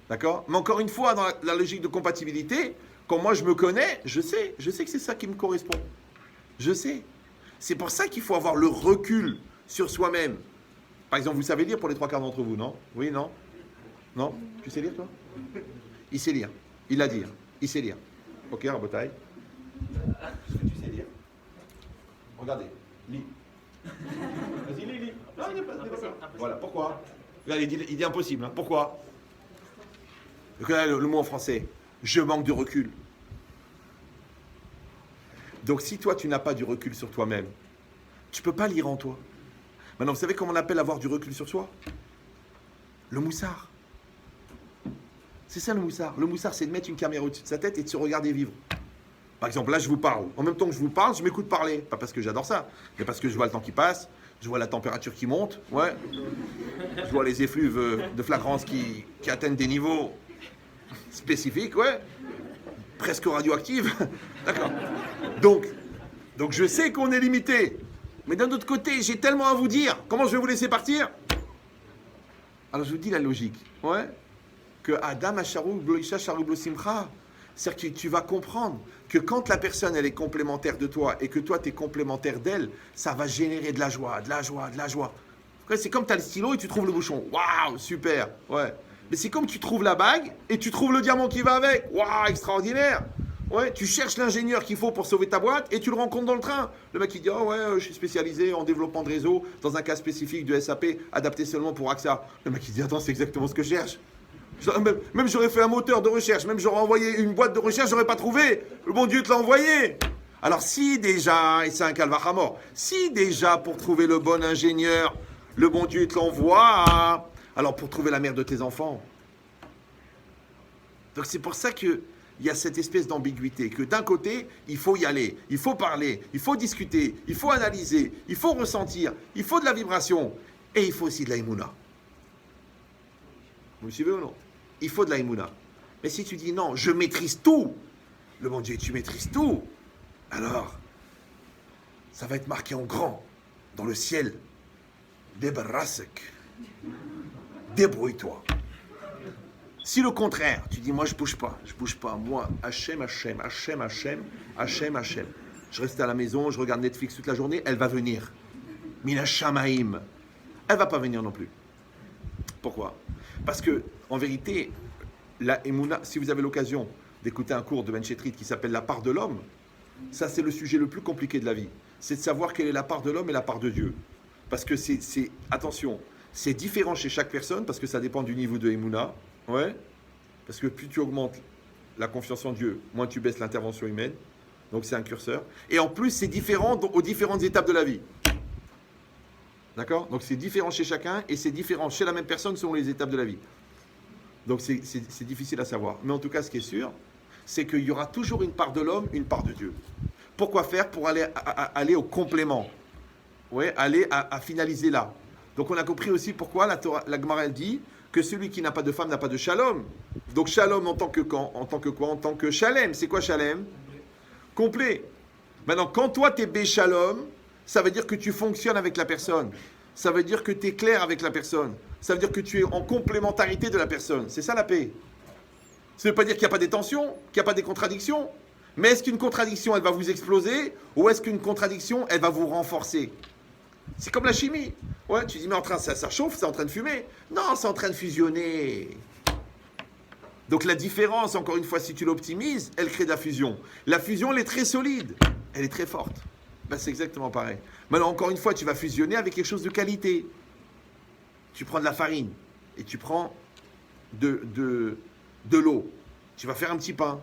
D'accord? Mais encore une fois, dans la logique de compatibilité, quand moi, je me connais, je sais que c'est ça qui me correspond. Je sais. C'est pour ça qu'il faut avoir le recul sur soi-même. Par exemple, vous savez lire pour les 3/4 d'entre vous, non? Oui, non? Non? Tu sais lire, toi? Il sait lire. Il a dit. Il sait lire. Ok, Rabotaï. Est-ce que tu sais lire? Regardez. Lis. Vas-y, lis. Non, il n'est pas. Voilà. Pourquoi? Regarde, il dit impossible. Hein. Pourquoi? Regardez le mot en français. Je manque de recul. Donc, si toi, tu n'as pas du recul sur toi-même, tu ne peux pas lire en toi. Maintenant, vous savez comment on appelle avoir du recul sur soi? Le moussard. C'est ça le moussard. Le moussard, c'est de mettre une caméra au-dessus de sa tête et de se regarder vivre. Par exemple, là, je vous parle. En même temps que je vous parle, je m'écoute parler. Pas parce que j'adore ça, mais parce que je vois le temps qui passe, je vois la température qui monte, ouais. Je vois les effluves de flagrance qui atteignent des niveaux spécifiques, ouais. Presque radioactifs. D'accord. Donc, je sais qu'on est limité. Mais d'un autre côté, j'ai tellement à vous dire. Comment je vais vous laisser partir? Alors, je vous dis la logique, ouais. Que Adam Asharou Bloisha Sharou Blosimcha, c'est-à-dire que tu vas comprendre que quand la personne elle est complémentaire de toi et que toi tu es complémentaire d'elle, ça va générer de la joie. C'est comme tu as le stylo et tu trouves le bouchon. Waouh, super, ouais. Mais c'est comme tu trouves la bague et tu trouves le diamant qui va avec. Waouh, extraordinaire. Ouais, tu cherches l'ingénieur qu'il faut pour sauver ta boîte et tu le rencontres dans le train. Le mec il dit, oh ouais, je suis spécialisé en développement de réseau dans un cas spécifique de SAP adapté seulement pour AXA. Le mec il dit, attends, c'est exactement ce que je cherche. Même j'aurais fait un moteur de recherche, même j'aurais envoyé une boîte de recherche, j'aurais pas trouvé. Le bon Dieu te l'a envoyé. Alors si déjà, et c'est un calvaire à mort, si déjà pour trouver le bon ingénieur, le bon Dieu te l'envoie, alors pour trouver la mère de tes enfants. Donc c'est pour ça que il y a cette espèce d'ambiguïté, que d'un côté, il faut y aller, il faut parler, il faut discuter, il faut analyser, il faut ressentir, il faut de la vibration, et il faut aussi de la Emouna. Vous me suivez ou non? Il faut de la Emouna. Mais si tu dis non, je maîtrise tout, le bon Dieu, tu maîtrises tout, alors, ça va être marqué en grand, dans le ciel, débarrassek, débrouille-toi. Si le contraire, tu dis, moi je bouge pas, moi, Hachem, Hachem, Hachem, Hachem, Hachem, Hachem. Je reste à la maison, je regarde Netflix toute la journée, elle va venir. Mina Shamaim. Elle va pas venir non plus. Pourquoi? Parce que, en vérité, la Emouna, si vous avez l'occasion d'écouter un cours de Ben Chetrit qui s'appelle La part de l'homme, ça c'est le sujet le plus compliqué de la vie. C'est de savoir quelle est la part de l'homme et la part de Dieu. Parce que attention, c'est différent chez chaque personne, parce que ça dépend du niveau de Emouna. Ouais, parce que plus tu augmentes la confiance en Dieu, moins tu baisses l'intervention humaine. Donc c'est un curseur. Et en plus, c'est différent aux différentes étapes de la vie. D'accord? Donc c'est différent chez chacun et c'est différent chez la même personne selon les étapes de la vie. Donc c'est difficile à savoir. Mais en tout cas, ce qui est sûr, c'est qu'il y aura toujours une part de l'homme, une part de Dieu. Pourquoi faire? Pour aller au complément. Ouais, aller à finaliser là. Donc on a compris aussi pourquoi la Gemara elle dit que celui qui n'a pas de femme n'a pas de shalom. Donc shalom en tant que quoi? En tant que shalem. C'est quoi shalem? Complet. Maintenant, quand toi tu es béchalom, ça veut dire que tu fonctionnes avec la personne. Ça veut dire que tu es clair avec la personne. Ça veut dire que tu es en complémentarité de la personne. C'est ça la paix. Ça ne veut pas dire qu'il n'y a pas des tensions, qu'il n'y a pas des contradictions. Mais est-ce qu'une contradiction, elle va vous exploser? Ou est-ce qu'une contradiction, elle va vous renforcer? C'est comme la chimie. Ouais, tu dis, mais ça chauffe, c'est en train de fumer. Non, c'est en train de fusionner. Donc la différence, encore une fois, si tu l'optimises, elle crée de la fusion. La fusion, elle est très solide. Elle est très forte. Ben, c'est exactement pareil. Maintenant, encore une fois, tu vas fusionner avec quelque chose de qualité. Tu prends de la farine et tu prends de l'eau. Tu vas faire un petit pain.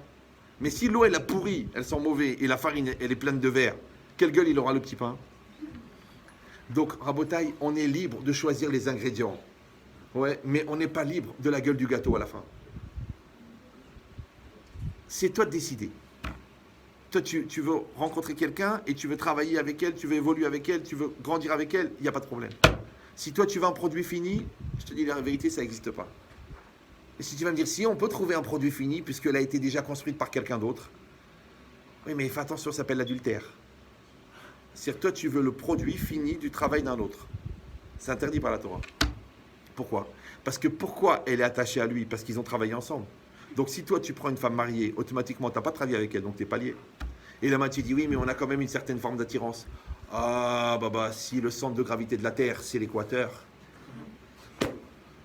Mais si l'eau, elle a pourri, elle sent mauvais, et la farine, elle est pleine de verre, quelle gueule il aura le petit pain? Donc, Rabotaï, on est libre de choisir les ingrédients. Ouais, mais on n'est pas libre de la gueule du gâteau à la fin. C'est toi de décider. Toi, tu veux rencontrer quelqu'un et tu veux travailler avec elle, tu veux évoluer avec elle, tu veux grandir avec elle, il n'y a pas de problème. Si toi, tu veux un produit fini, je te dis la vérité, ça n'existe pas. Et si tu vas me dire, si on peut trouver un produit fini, puisqu'elle a été déjà construite par quelqu'un d'autre, oui, mais fais attention, ça s'appelle l'adultère. C'est-à-dire, toi, tu veux le produit fini du travail d'un autre. C'est interdit par la Torah. Pourquoi? Parce que pourquoi elle est attachée à lui? Parce qu'ils ont travaillé ensemble. Donc, si toi, tu prends une femme mariée, automatiquement, tu n'as pas travaillé avec elle, donc tu n'es pas lié. Et là, tu dis, oui, mais on a quand même une certaine forme d'attirance. Ah, si le centre de gravité de la Terre, c'est l'équateur,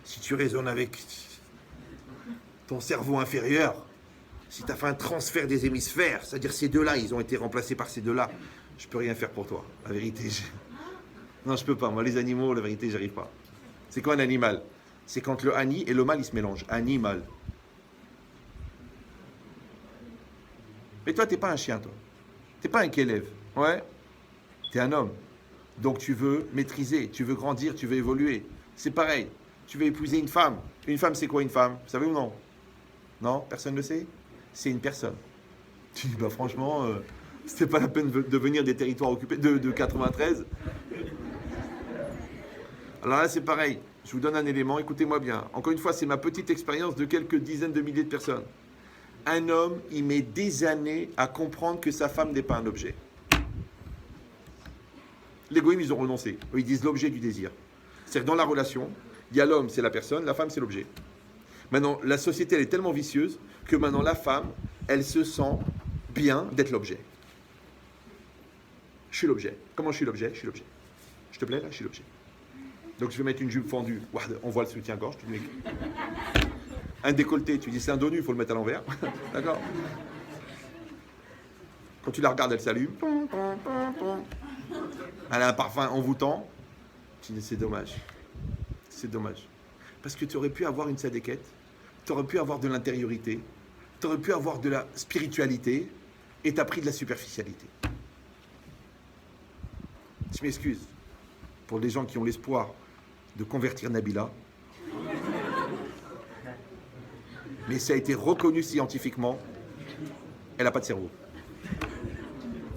si tu raisonnes avec ton cerveau inférieur, si tu as fait un transfert des hémisphères, c'est-à-dire ces deux-là, ils ont été remplacés par ces deux-là, je peux rien faire pour toi. La vérité, non, je peux pas. Moi, les animaux, la vérité, j'arrive pas. C'est quoi un animal? C'est quand le ani et le mâle, ils se mélangent. Animal. Mais toi, t'es pas un chien, toi. T'es pas un kélève. Ouais. T'es un homme. Donc, tu veux maîtriser, tu veux grandir, tu veux évoluer. C'est pareil. Tu veux épouser une femme. Une femme, c'est quoi une femme? Vous savez ou non? Non? Personne ne le sait? C'est une personne. Tu dis, franchement, c'était pas la peine de venir des territoires occupés de 93. Alors là, c'est pareil. Je vous donne un élément, écoutez-moi bien. Encore une fois, c'est ma petite expérience de quelques dizaines de milliers de personnes. Un homme, il met des années à comprendre que sa femme n'est pas un objet. Les goïms, ils ont renoncé. Eux, ils disent l'objet du désir. C'est-à-dire dans la relation, il y a l'homme, c'est la personne, la femme, c'est l'objet. Maintenant, la société, elle est tellement vicieuse que maintenant, la femme, elle se sent bien d'être l'objet. Je suis l'objet. Comment je suis l'objet? Je suis l'objet. Je te plais là? Je suis l'objet. Donc je vais mettre une jupe fendue. On voit le soutien-gorge. Tu dis, un décolleté, tu dis c'est un dos nu, il faut le mettre à l'envers. D'accord? Quand tu la regardes, elle s'allume. Elle a un parfum envoûtant. Tu dis, c'est dommage. C'est dommage. Parce que tu aurais pu avoir une sadéquette, tu aurais pu avoir de l'intériorité, tu aurais pu avoir de la spiritualité, et tu as pris de la superficialité. Je m'excuse pour les gens qui ont l'espoir de convertir Nabila. Mais ça a été reconnu scientifiquement, elle n'a pas de cerveau.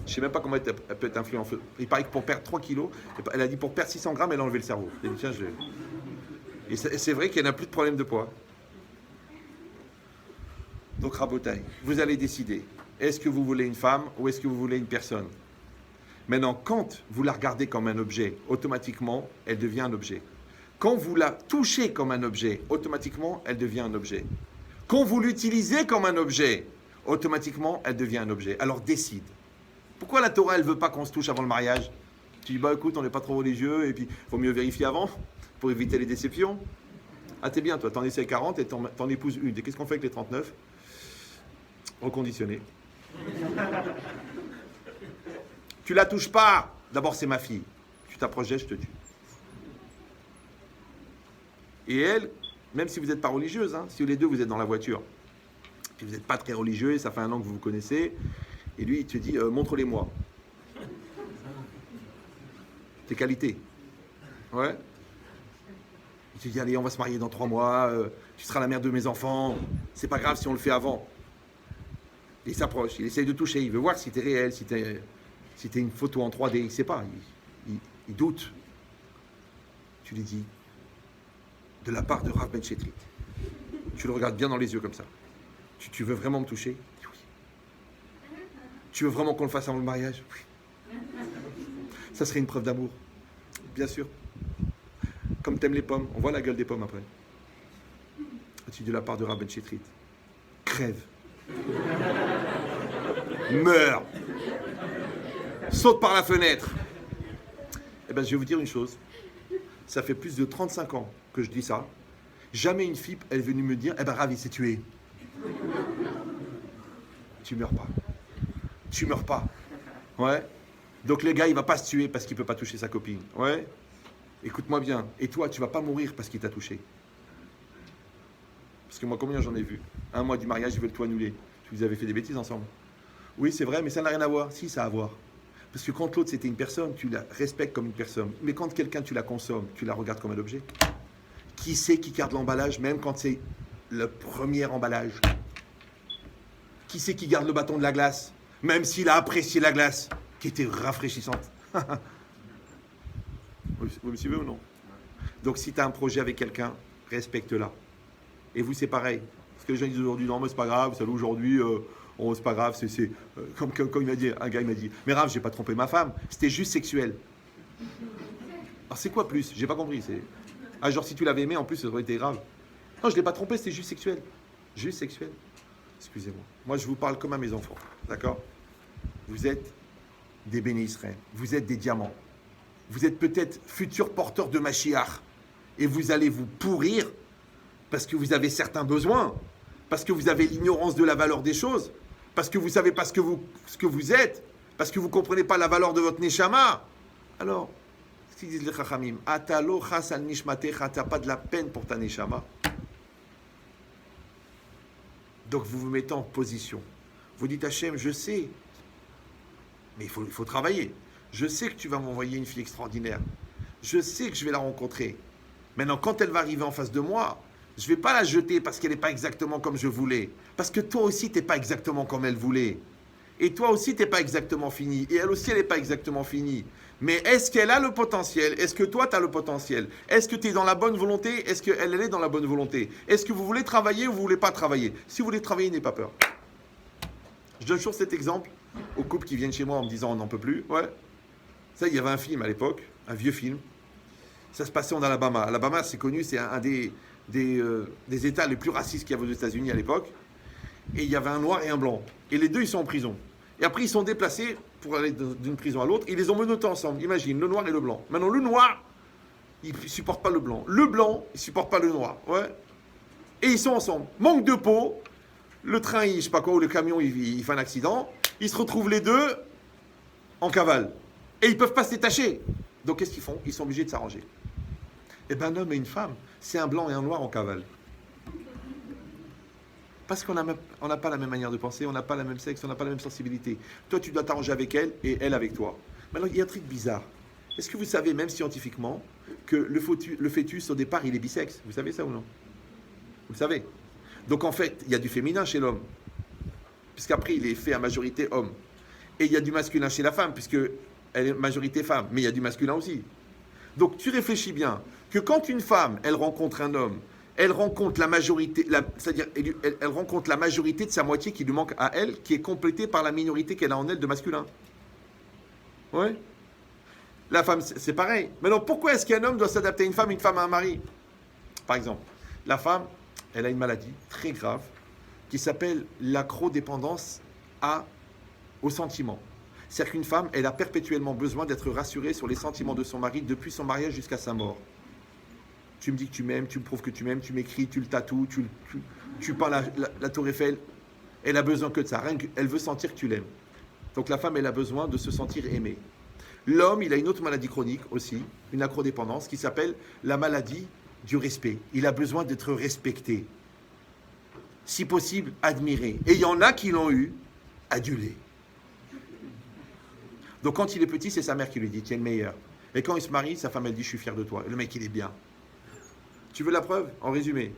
Je ne sais même pas comment elle peut être influenceuse. Il paraît que pour perdre 3 kilos, elle a dit pour perdre 600 grammes, elle a enlevé le cerveau. Elle a dit, tiens, Et c'est vrai qu'elle n'a plus de problème de poids. Donc, Rabotai, vous allez décider. Est-ce que vous voulez une femme ou est-ce que vous voulez une personne? Maintenant, quand vous la regardez comme un objet, automatiquement, elle devient un objet. Quand vous la touchez comme un objet, automatiquement, elle devient un objet. Quand vous l'utilisez comme un objet, automatiquement, elle devient un objet. Alors, décide. Pourquoi la Torah, elle ne veut pas qu'on se touche avant le mariage? Tu dis, bah écoute, on n'est pas trop religieux et puis il vaut mieux vérifier avant pour éviter les déceptions. Ah, t'es bien, toi, t'en essaies 40 et t'en épouses une. Et qu'est-ce qu'on fait avec les 39? Reconditionné. Tu la touches pas. D'abord, c'est ma fille. Tu t'approches d'elle, je te tue. Et elle, même si vous n'êtes pas religieuse, hein, si les deux vous êtes dans la voiture, puis vous n'êtes pas très religieux, et ça fait un an que vous vous connaissez, et lui, il te dit, montre-les-moi. Tes qualités. Ouais. Il te dit, allez, on va se marier dans 3 mois, tu seras la mère de mes enfants, c'est pas grave si on le fait avant. Il s'approche, il essaye de toucher, il veut voir si t'es réel, si t'es une photo en 3D, il sait pas, il doute. Tu lui dis, de la part de Rav Ben Chetrit, tu le regardes bien dans les yeux comme ça. Tu veux vraiment me toucher? Oui. Tu veux vraiment qu'on le fasse avant le mariage? Oui. Ça serait une preuve d'amour. Bien sûr. Comme t'aimes les pommes, on voit la gueule des pommes après. Tu dis de la part de Rav Ben Chetrit, crève. Meurs. Saute par la fenêtre. Eh bien, je vais vous dire une chose. Ça fait plus de 35 ans que je dis ça. Jamais une fille est venue me dire, eh ben Rav, il s'est tué. Tu meurs pas. Tu meurs pas. Ouais. Donc le gars, il va pas se tuer parce qu'il peut pas toucher sa copine. Ouais. Écoute-moi bien. Et toi, tu vas pas mourir parce qu'il t'a touché. Parce que moi, combien j'en ai vu? Un mois du mariage, ils veulent tout annuler. Vous avez fait des bêtises ensemble. Oui, c'est vrai, mais ça n'a rien à voir. Si, ça a à voir. Parce que quand l'autre, c'était une personne, tu la respectes comme une personne. Mais quand quelqu'un, tu la consommes, tu la regardes comme un objet. Qui c'est qui garde l'emballage, même quand c'est le premier emballage? Qui c'est qui garde le bâton de la glace, même s'il a apprécié la glace, qui était rafraîchissante? Vous me suivez ou non? Donc, si tu as un projet avec quelqu'un, respecte-la. Et vous, c'est pareil. Parce que les gens disent aujourd'hui, non, mais c'est pas grave, salut, aujourd'hui, c'est pas grave, c'est comme il m'a dit, un gars, il m'a dit, mais Rav, j'ai pas trompé ma femme, c'était juste sexuel. Alors, c'est quoi plus? J'ai pas compris. Ah, genre, si tu l'avais aimé, en plus, ça aurait été grave. Non, je l'ai pas trompé, c'était juste sexuel. Juste sexuel. Excusez-moi. Moi, je vous parle comme à mes enfants, d'accord? Vous êtes des bénis Israël, vous êtes des diamants. Vous êtes peut-être futurs porteurs de Mashiach, et vous allez vous pourrir parce que vous avez certains besoins, parce que vous avez l'ignorance de la valeur des choses, parce que vous ne savez pas ce que vous êtes, parce que vous ne comprenez pas la valeur de votre neshama. Alors, ce qu'ils disent les chachamim, atalo chas al nishmatecha, tu n'as pas de la peine pour ta neshama. Donc vous vous mettez en position. Vous dites Hachem, je sais, mais il faut travailler. Je sais que tu vas m'envoyer une fille extraordinaire. Je sais que je vais la rencontrer. Maintenant, quand elle va arriver en face de moi, je ne vais pas la jeter parce qu'elle n'est pas exactement comme je voulais. Parce que toi aussi, tu n'es pas exactement comme elle voulait. Et toi aussi, tu n'es pas exactement fini. Et elle aussi, elle n'est pas exactement finie. Mais est-ce qu'elle a le potentiel? Est-ce que toi, tu as le potentiel? Est-ce que tu es dans la bonne volonté? Est-ce qu'elle est dans la bonne volonté? Est-ce que vous voulez travailler ou vous ne voulez pas travailler? Si vous voulez travailler, n'ayez pas peur. Je donne toujours cet exemple aux couples qui viennent chez moi en me disant on n'en peut plus. Ouais. Ça, il y avait un film à l'époque, un vieux film. Ça se passait en Alabama. Alabama, c'est connu, c'est un des États les plus racistes qu'il y avait aux États-Unis à l'époque. Et il y avait un noir et un blanc. Et les deux, ils sont en prison. Et après, ils sont déplacés pour aller d'une prison à l'autre. Ils les ont menottés ensemble. Imagine, le noir et le blanc. Maintenant, le noir, il ne supporte pas le blanc. Le blanc, il ne supporte pas le noir. Ouais. Et ils sont ensemble. Manque de peau. Le train, je sais pas quoi, ou le camion, il fait un accident. Ils se retrouvent les deux en cavale. Et ils ne peuvent pas se détacher. Donc qu'est-ce qu'ils font? Ils sont obligés de s'arranger. Eh bien, un homme et une femme, c'est un blanc et un noir en cavale. Parce qu'on n'a pas la même manière de penser, on n'a pas le même sexe, on n'a pas la même sensibilité. Toi, tu dois t'arranger avec elle et elle avec toi. Maintenant, il y a un truc bizarre. Est-ce que vous savez, même scientifiquement, que le fœtus, au départ, il est bisexe? Vous savez ça ou non? Vous le savez. Donc, en fait, il y a du féminin chez l'homme. Puisqu'après, il est fait à majorité homme. Et il y a du masculin chez la femme, puisqu'elle est majorité femme. Mais il y a du masculin aussi. Donc, tu réfléchis bien que quand une femme, elle rencontre un homme, elle rencontre la majorité, c'est-à-dire elle rencontre la majorité de sa moitié qui lui manque à elle, qui est complétée par la minorité qu'elle a en elle de masculin. Ouais. La femme, c'est pareil. Maintenant, pourquoi est-ce qu'un homme doit s'adapter à une femme à un mari? Par exemple, la femme, elle a une maladie très grave qui s'appelle l'acrodépendance au sentiment. C'est-à-dire qu'une femme, elle a perpétuellement besoin d'être rassurée sur les sentiments de son mari depuis son mariage jusqu'à sa mort. Tu me dis que tu m'aimes, tu me prouves que tu m'aimes, tu m'écris, tu le tatoues, tu peins la tour Eiffel. Elle a besoin que de ça. Elle veut sentir que tu l'aimes. Donc la femme, elle a besoin de se sentir aimée. L'homme, il a une autre maladie chronique aussi, une acrodépendance, qui s'appelle la maladie du respect. Il a besoin d'être respecté. Si possible, admiré. Et il y en a qui l'ont eu, adulé. Donc quand il est petit, c'est sa mère qui lui dit, tu es le meilleur. Et quand il se marie, sa femme, elle dit, je suis fier de toi. Et le mec, il est bien. Tu veux la preuve? En résumé,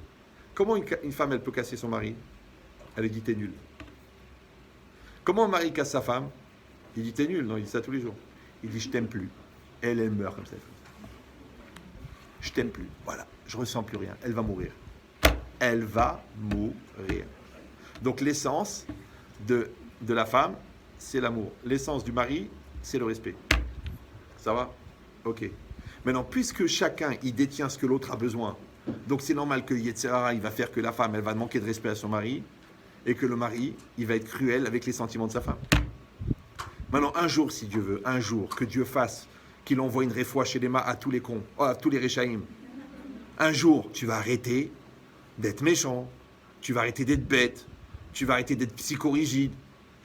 comment une femme, elle peut casser son mari? Elle lui dit, t'es nul. Comment un mari casse sa femme? Il dit, t'es nul. Non, il dit ça tous les jours. Il dit, je t'aime plus. Et elle meurt comme ça. Je t'aime plus. Voilà, je ressens plus rien. Elle va mourir. Elle va mourir. Donc l'essence de la femme, c'est l'amour. L'essence du mari, c'est le respect. Ça va? Ok. Maintenant, puisque chacun, il détient ce que l'autre a besoin, donc c'est normal que Yetzirara, il va faire que la femme, elle va manquer de respect à son mari, et que le mari, il va être cruel avec les sentiments de sa femme. Maintenant, un jour, si Dieu veut, un jour, que Dieu fasse qu'il envoie une réfoua chez les à tous les cons, à tous les réchaïm. Un jour, tu vas arrêter d'être méchant, tu vas arrêter d'être bête, tu vas arrêter d'être psychorigide,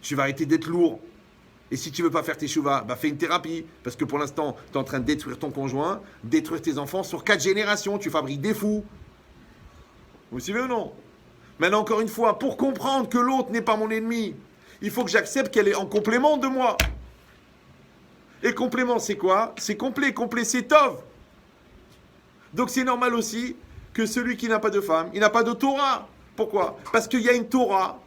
tu vas arrêter d'être lourd. Et si tu ne veux pas faire tes chouvas, fais une thérapie. Parce que pour l'instant, tu es en train de détruire ton conjoint, détruire tes enfants sur 4 générations. Tu fabriques des fous. Vous suivez ou non? Maintenant, encore une fois, pour comprendre que l'autre n'est pas mon ennemi, il faut que j'accepte qu'elle est en complément de moi. Et complément, c'est quoi? C'est complet. Complet, c'est tov. Donc c'est normal aussi que celui qui n'a pas de femme, il n'a pas de Torah. Pourquoi? Parce qu'il y a une Torah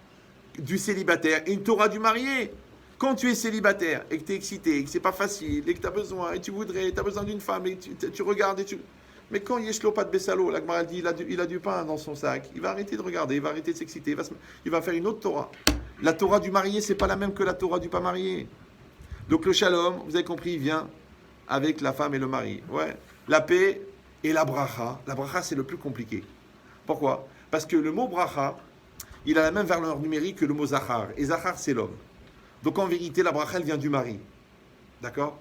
du célibataire et une Torah du marié. Quand tu es célibataire et que tu es excité, et que c'est pas facile, et que tu as besoin, et tu as besoin d'une femme, et tu regardes, et tu... Mais quand Yeshlo pas de Bessalo, la Gemara dit il a du pain dans son sac, il va arrêter de regarder, il va arrêter de s'exciter, il va faire une autre Torah. La Torah du marié, c'est pas la même que la Torah du pas marié. Donc le shalom, vous avez compris, il vient avec la femme et le mari. Ouais. La paix et la bracha. La bracha, c'est le plus compliqué. Pourquoi? Parce que le mot bracha, il a la même valeur numérique que le mot zachar. Et zachar, c'est l'homme. Donc en vérité, la bracha, elle vient du mari. D'accord?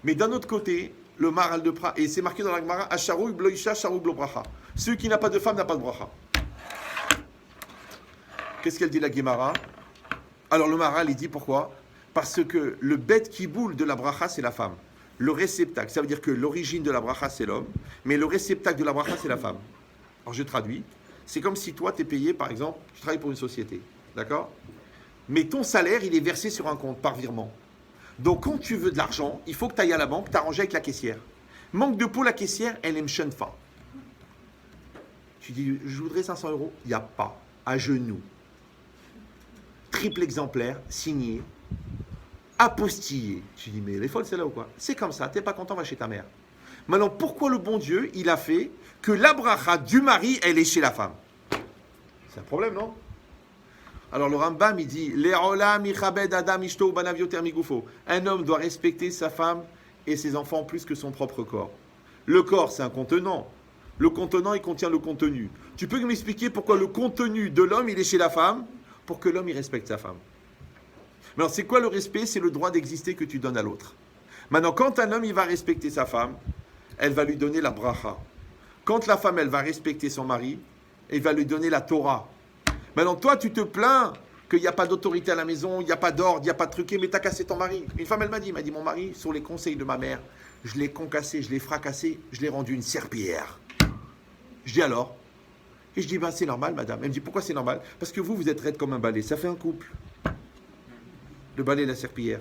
Mais d'un autre côté, le maral de Pra, et c'est marqué dans la Gemara, Asharoui bloisha, sharoui blo bracha. Celui qui n'a pas de femme n'a pas de bracha. Qu'est-ce qu'elle dit la Gemara? Alors le maral, il dit pourquoi? Parce que le bête qui boule de la bracha, c'est la femme. Le réceptacle, ça veut dire que l'origine de la bracha, c'est l'homme, mais le réceptacle de la bracha, c'est la femme. Alors je traduis. C'est comme si toi, tu es payé, par exemple, tu travailles pour une société. D'accord? Mais ton salaire, il est versé sur un compte par virement. Donc, quand tu veux de l'argent, il faut que tu ailles à la banque, t'arranger avec la caissière. Manque de peau, la caissière, elle aime chenfa. Tu dis, je voudrais 500 €. Il n'y a pas. À genoux. Triple exemplaire, signé, apostillé. Tu dis, mais elle est folle celle-là ou quoi? C'est comme ça, t'es pas content, va chez ta mère. Maintenant, pourquoi le bon Dieu, il a fait que la bracha du mari, elle est chez la femme? C'est un problème, non? Alors le Rambam, il dit, un homme doit respecter sa femme et ses enfants plus que son propre corps. Le corps, c'est un contenant. Le contenant, il contient le contenu. Tu peux m'expliquer pourquoi le contenu de l'homme, il est chez la femme? Pour que l'homme, il respecte sa femme. Alors, c'est quoi le respect? C'est le droit d'exister que tu donnes à l'autre. Maintenant, quand un homme, il va respecter sa femme, elle va lui donner la bracha. Quand la femme, elle va respecter son mari, elle va lui donner la Torah. Maintenant, toi, tu te plains qu'il n'y a pas d'autorité à la maison, il n'y a pas d'ordre, il n'y a pas de truqué, mais t'as cassé ton mari. Une femme, elle m'a dit, mon mari, sur les conseils de ma mère, je l'ai concassé, je l'ai fracassé, je l'ai rendu une serpillière. Je dis alors? Et je dis, c'est normal, madame. Elle me dit, pourquoi c'est normal? Parce que vous êtes raide comme un balai, ça fait un couple. Le balai et la serpillière.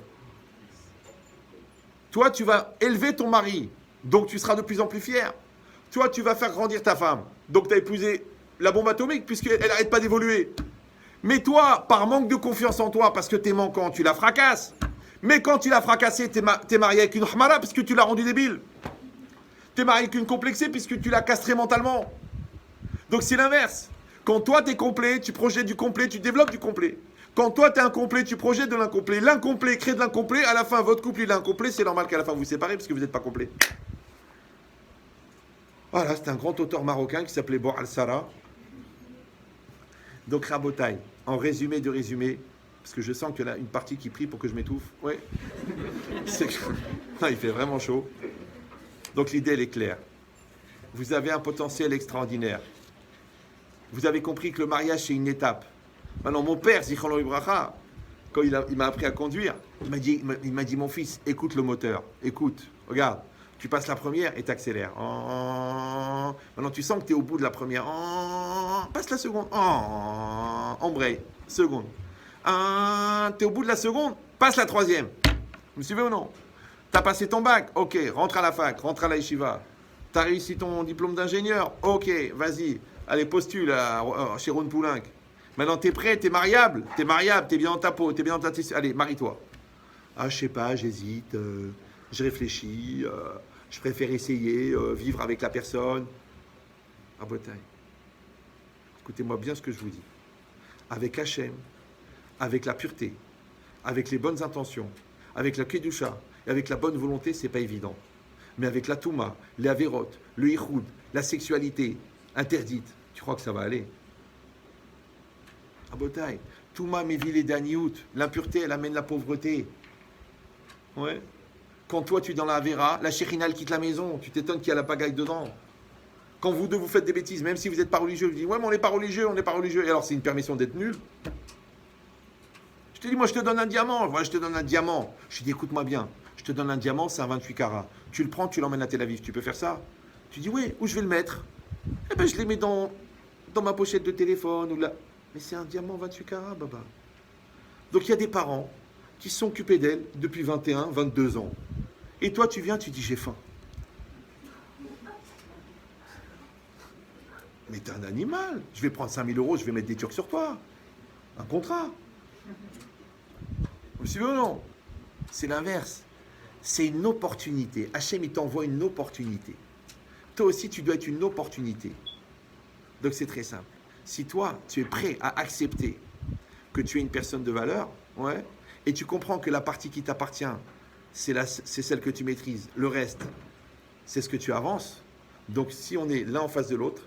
Toi, tu vas élever ton mari, donc tu seras de plus en plus fier. Toi, tu vas faire grandir ta femme, donc tu as épousé la bombe atomique, puisqu'elle n'arrête pas d'évoluer. Mais toi, par manque de confiance en toi, parce que tu es manquant, tu la fracasses. Mais quand tu l'as fracassée, tu es marié avec une hamara, puisque tu l'as rendue débile. Tu es marié avec une complexée, puisque tu l'as castrée mentalement. Donc c'est l'inverse. Quand toi, tu es complet, tu projettes du complet, tu développes du complet. Quand toi, tu es incomplet, tu projettes de l'incomplet. L'incomplet crée de l'incomplet. À la fin, votre couple, il est incomplet. C'est normal qu'à la fin, vous vous séparez, parce que vous n'êtes pas complet. Voilà, c'est un grand auteur marocain qui s'appelait Bou al-Sara. Donc, Rabotai, en résumé de résumé, parce que je sens qu'il y en a une partie qui prie pour que je m'étouffe. Oui. Non, il fait vraiment chaud. Donc, l'idée, elle est claire. Vous avez un potentiel extraordinaire. Vous avez compris que le mariage, c'est une étape. Maintenant, mon père, Zichrono Ibracha, quand il m'a appris à conduire, il m'a dit, mon fils, écoute le moteur. Écoute, regarde. Tu passes la première et tu accélères. Maintenant, tu sens que tu es au bout de la première. Passe la seconde. Embraye. Seconde. Tu es au bout de la seconde. Passe la troisième. Vous me suivez ou non? Tu as passé ton bac. Ok, rentre à la fac. Rentre à la yeshiva. Tu as réussi ton diplôme d'ingénieur. Ok, vas-y. Allez, postule chez Ron Poulenc. Maintenant, tu es prêt. Tu es mariable. Tu es mariable. Tu es bien dans ta peau. Tu es bien dans ta... Allez, marie-toi. Je sais pas, j'hésite. Je réfléchis, je préfère essayer, vivre avec la personne. Rabotai, écoutez-moi bien ce que je vous dis. Avec Hachem, avec la pureté, avec les bonnes intentions, avec la Kedusha et avec la bonne volonté, c'est pas évident. Mais avec la Touma, les Averot, le Ichoud, la sexualité interdite, tu crois que ça va aller? Rabotai, Touma, Mévil et Daniout, l'impureté, elle amène la pauvreté. Ouais. Quand toi, tu es dans la Avera, la Shekhinah, elle quitte la maison. Tu t'étonnes qu'il y a la pagaille dedans. Quand vous deux, vous faites des bêtises, même si vous n'êtes pas religieux, vous dites, ouais, mais on n'est pas religieux, on n'est pas religieux. Et alors, c'est une permission d'être nul. Je te dis, moi, je te donne un diamant. Voilà, je te donne un diamant. Je te dis, écoute-moi bien. Je te donne un diamant, c'est un 28 carats. Tu le prends, tu l'emmènes à Tel Aviv. Tu peux faire ça? Tu dis, oui, où je vais le mettre? Eh bien, je les mets dans ma pochette de téléphone. Ou là. Mais c'est un diamant 28 carats, baba. Donc, il y a des parents qui se sont occupés d'elle depuis 21, 22 ans. Et toi, tu viens, tu dis, j'ai faim. Mais t'es un animal. Je vais prendre 5 000 €, je vais mettre des Turcs sur toi. Un contrat. Vous suivez ou non? C'est l'inverse. C'est une opportunité. Hachem, il t'envoie une opportunité. Toi aussi, tu dois être une opportunité. Donc, c'est très simple. Si toi, tu es prêt à accepter que tu es une personne de valeur, ouais, et tu comprends que la partie qui t'appartient, c'est celle que tu maîtrises. Le reste, c'est ce que tu avances. Donc, si on est l'un en face de l'autre,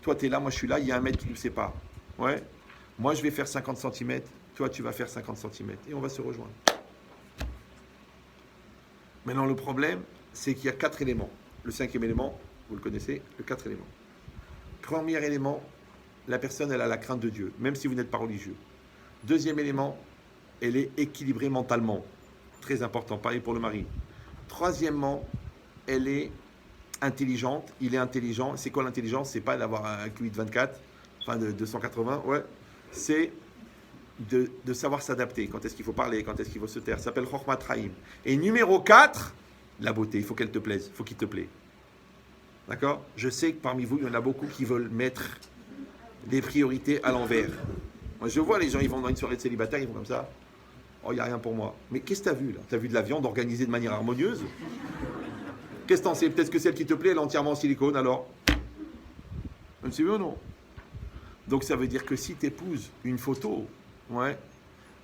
toi, tu es là, moi, je suis là, il y a 1 mètre qui nous sépare. Ouais. Moi, je vais faire 50 cm, toi, tu vas faire 50 cm. Et on va se rejoindre. Maintenant, le problème, c'est qu'il y a 4 éléments. Le 5e élément, vous le connaissez, le 4 éléments. Premier élément, la personne, elle a la crainte de Dieu, même si vous n'êtes pas religieux. 2e élément, elle est équilibrée mentalement. Très important, pareil pour le mari. 3e, elle est intelligente, il est intelligent. C'est quoi l'intelligence? C'est pas d'avoir un QI de 24, enfin de 280, ouais. C'est de savoir s'adapter. Quand est-ce qu'il faut parler, quand est-ce qu'il faut se taire. Ça s'appelle Chokhmat Chaim. Et numéro 4, la beauté. Il faut qu'elle te plaise, il faut qu'il te plaise. D'accord? Je sais que parmi vous, il y en a beaucoup qui veulent mettre des priorités à l'envers. Moi, je vois les gens, ils vont dans une soirée de célibataire, ils vont comme ça. Oh, il n'y a rien pour moi. Mais qu'est-ce que tu as vu là? Tu as vu de la viande organisée de manière harmonieuse? Qu'est-ce que t'en sais? Peut-être que celle qui te plaît, elle est entièrement en silicone, alors? Vous me suivez ou non? Donc ça veut dire que si tu épouses une photo, ouais,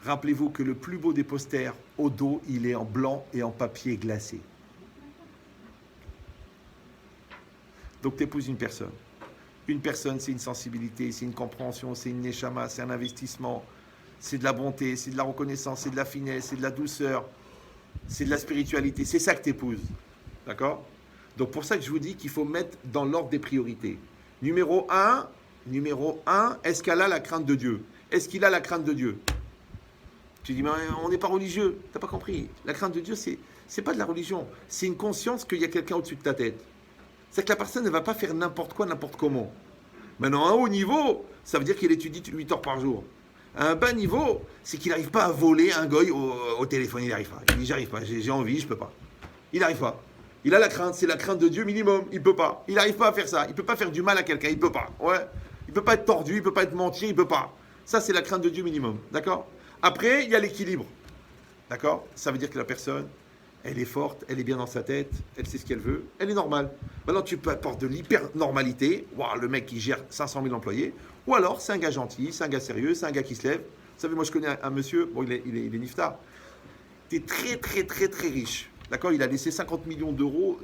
rappelez-vous que le plus beau des posters, au dos, il est en blanc et en papier glacé. Donc tu épouses une personne. Une personne, c'est une sensibilité, c'est une compréhension, c'est une neshama, c'est un investissement, c'est de la bonté, c'est de la reconnaissance, c'est de la finesse, c'est de la douceur, c'est de la spiritualité. C'est ça que tu épouses. D'accord? Donc pour ça que je vous dis qu'il faut mettre dans l'ordre des priorités. Numéro 1, est-ce qu'elle a la crainte de Dieu? est-ce qu'il a la crainte de Dieu? Tu dis, mais on n'est pas religieux. Tu n'as pas compris. La crainte de Dieu, c'est pas de la religion. C'est une conscience qu'il y a quelqu'un au-dessus de ta tête. C'est que la personne ne va pas faire n'importe quoi, n'importe comment. Maintenant, à un haut niveau, ça veut dire qu'il étudie 8 heures par jour. À un bas niveau, c'est qu'il n'arrive pas à voler un goy au téléphone. Il n'arrive pas. Il dit, j'arrive pas, j'ai envie, je peux pas. Il n'arrive pas. Il a la crainte, c'est la crainte de Dieu minimum. Il peut pas. Il n'arrive pas à faire ça. Il peut pas faire du mal à quelqu'un. Il peut pas. Ouais. Il peut pas être tordu. Il peut pas être mentir. Il peut pas. Ça, c'est la crainte de Dieu minimum. D'accord? Après, il y a l'équilibre. D'accord? Ça veut dire que la personne, elle est forte, elle est bien dans sa tête, elle sait ce qu'elle veut, elle est normale. Maintenant, tu peux apporter de l'hyper-normalité. Waouh, le mec qui gère 500 000 employés. Ou alors, c'est un gars gentil, c'est un gars sérieux, c'est un gars qui se lève. Vous savez, moi, je connais un monsieur, bon, il est niftar. Il est très, très, très, très riche. D'accord? Il a laissé 50 millions d'euros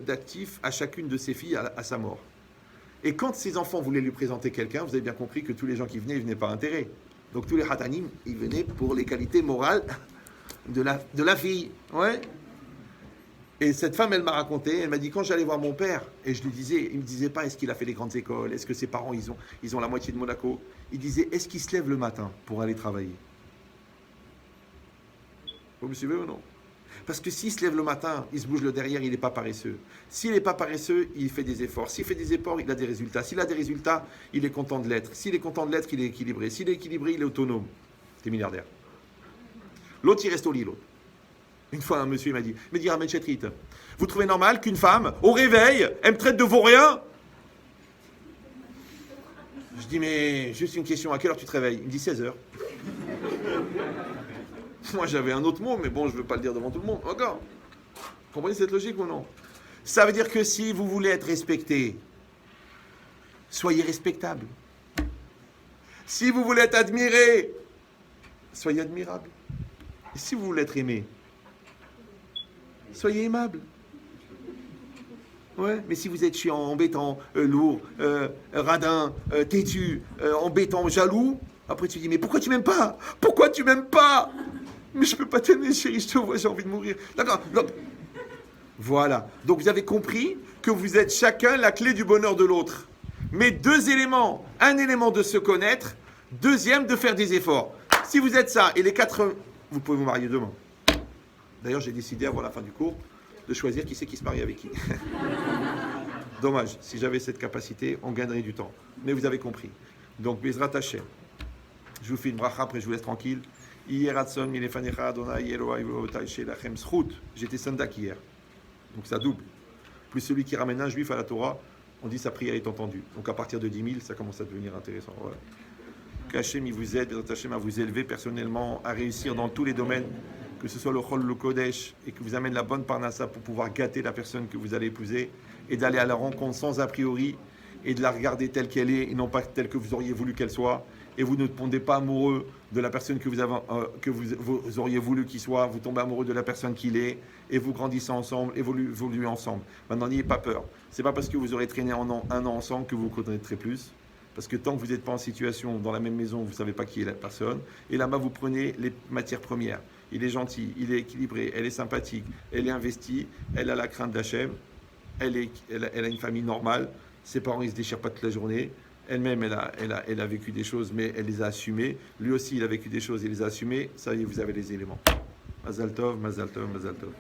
d'actifs à chacune de ses filles à sa mort. Et quand ses enfants voulaient lui présenter quelqu'un, vous avez bien compris que tous les gens qui venaient, ils venaient par intérêt. Donc tous les hatanim, ils venaient pour les qualités morales de la fille. Ouais. Et cette femme, elle m'a raconté, elle m'a dit, quand j'allais voir mon père, et je lui disais, il me disait pas, est-ce qu'il a fait les grandes écoles, est-ce que ses parents, ils ont la moitié de Monaco. Il disait, est-ce qu'il se lève le matin pour aller travailler? Vous me suivez ou non? Parce que s'il se lève le matin, il se bouge le derrière, il n'est pas paresseux. S'il n'est pas paresseux, il fait des efforts. S'il fait des efforts, il a des résultats. S'il a des résultats, il est content de l'être. S'il est content de l'être, il est équilibré. S'il est équilibré, il est autonome. C'est milliardaire. L'autre, il reste au lit, l'autre. Une fois, un monsieur, il m'a dit, mais dit Ahmed Chetrit, vous trouvez normal qu'une femme, au réveil, elle me traite de vaurien? Je dis, mais juste une question, à quelle heure tu te réveilles? Il me dit 16h. Moi, j'avais un autre mot, mais bon, je ne veux pas le dire devant tout le monde. Encore. Comprenez cette logique ou non? Ça veut dire que si vous voulez être respecté, soyez respectable. Si vous voulez être admiré, soyez admirable. Et si vous voulez être aimé, soyez aimable. Ouais, mais si vous êtes chiant, embêtant, lourd, radin, têtu, embêtant, jaloux, après tu dis, mais pourquoi tu m'aimes pas? Pourquoi tu m'aimes pas? Mais je peux pas t'aimer, chérie, je te vois, j'ai envie de mourir. D'accord. Donc, voilà. Donc vous avez compris que vous êtes chacun la clé du bonheur de l'autre. Mais deux éléments. Un élément de se connaître, deuxième de faire des efforts. Si vous êtes ça, et les quatre, vous pouvez vous marier demain. D'ailleurs, j'ai décidé avant la fin du cours de choisir qui c'est qui se marie avec qui. Dommage, si j'avais cette capacité, on gagnerait du temps. Mais vous avez compris. Donc, Bezrat Hashem. Je vous fais une bracha, après je vous laisse tranquille. J'étais Sandak hier. Donc ça double. Plus celui qui ramène un juif à la Torah, on dit sa prière est entendue. Donc à partir de 10 000, ça commence à devenir intéressant. Voilà. Qu'Hachem il vous aide, Hachem à vous élever personnellement, à réussir dans tous les domaines, que ce soit le Chol, le Kodesh, et que vous amène la bonne parnassa pour pouvoir gâter la personne que vous allez épouser, et d'aller à la rencontre sans a priori, et de la regarder telle qu'elle est, et non pas telle que vous auriez voulu qu'elle soit. Et vous ne tombez pas amoureux de la personne que vous auriez voulu qu'il soit, vous tombez amoureux de la personne qu'il est, et vous grandissez ensemble, évoluez ensemble. Maintenant, n'ayez pas peur. C'est pas parce que vous aurez traîné un an ensemble que vous vous connaîtrez plus. Parce que tant que vous n'êtes pas en situation, dans la même maison, vous ne savez pas qui est la personne. Et là-bas, vous prenez les matières premières. Il est gentil, il est équilibré, elle est sympathique, elle est investie, elle a la crainte d'Hachem, elle a une famille normale, ses parents ils se déchirent pas toute la journée, elle-même elle a vécu des choses mais elle les a assumées, lui aussi il a vécu des choses et les a assumées, ça y est vous avez les éléments. Mazal Tov, Mazal Tov, Mazal Tov.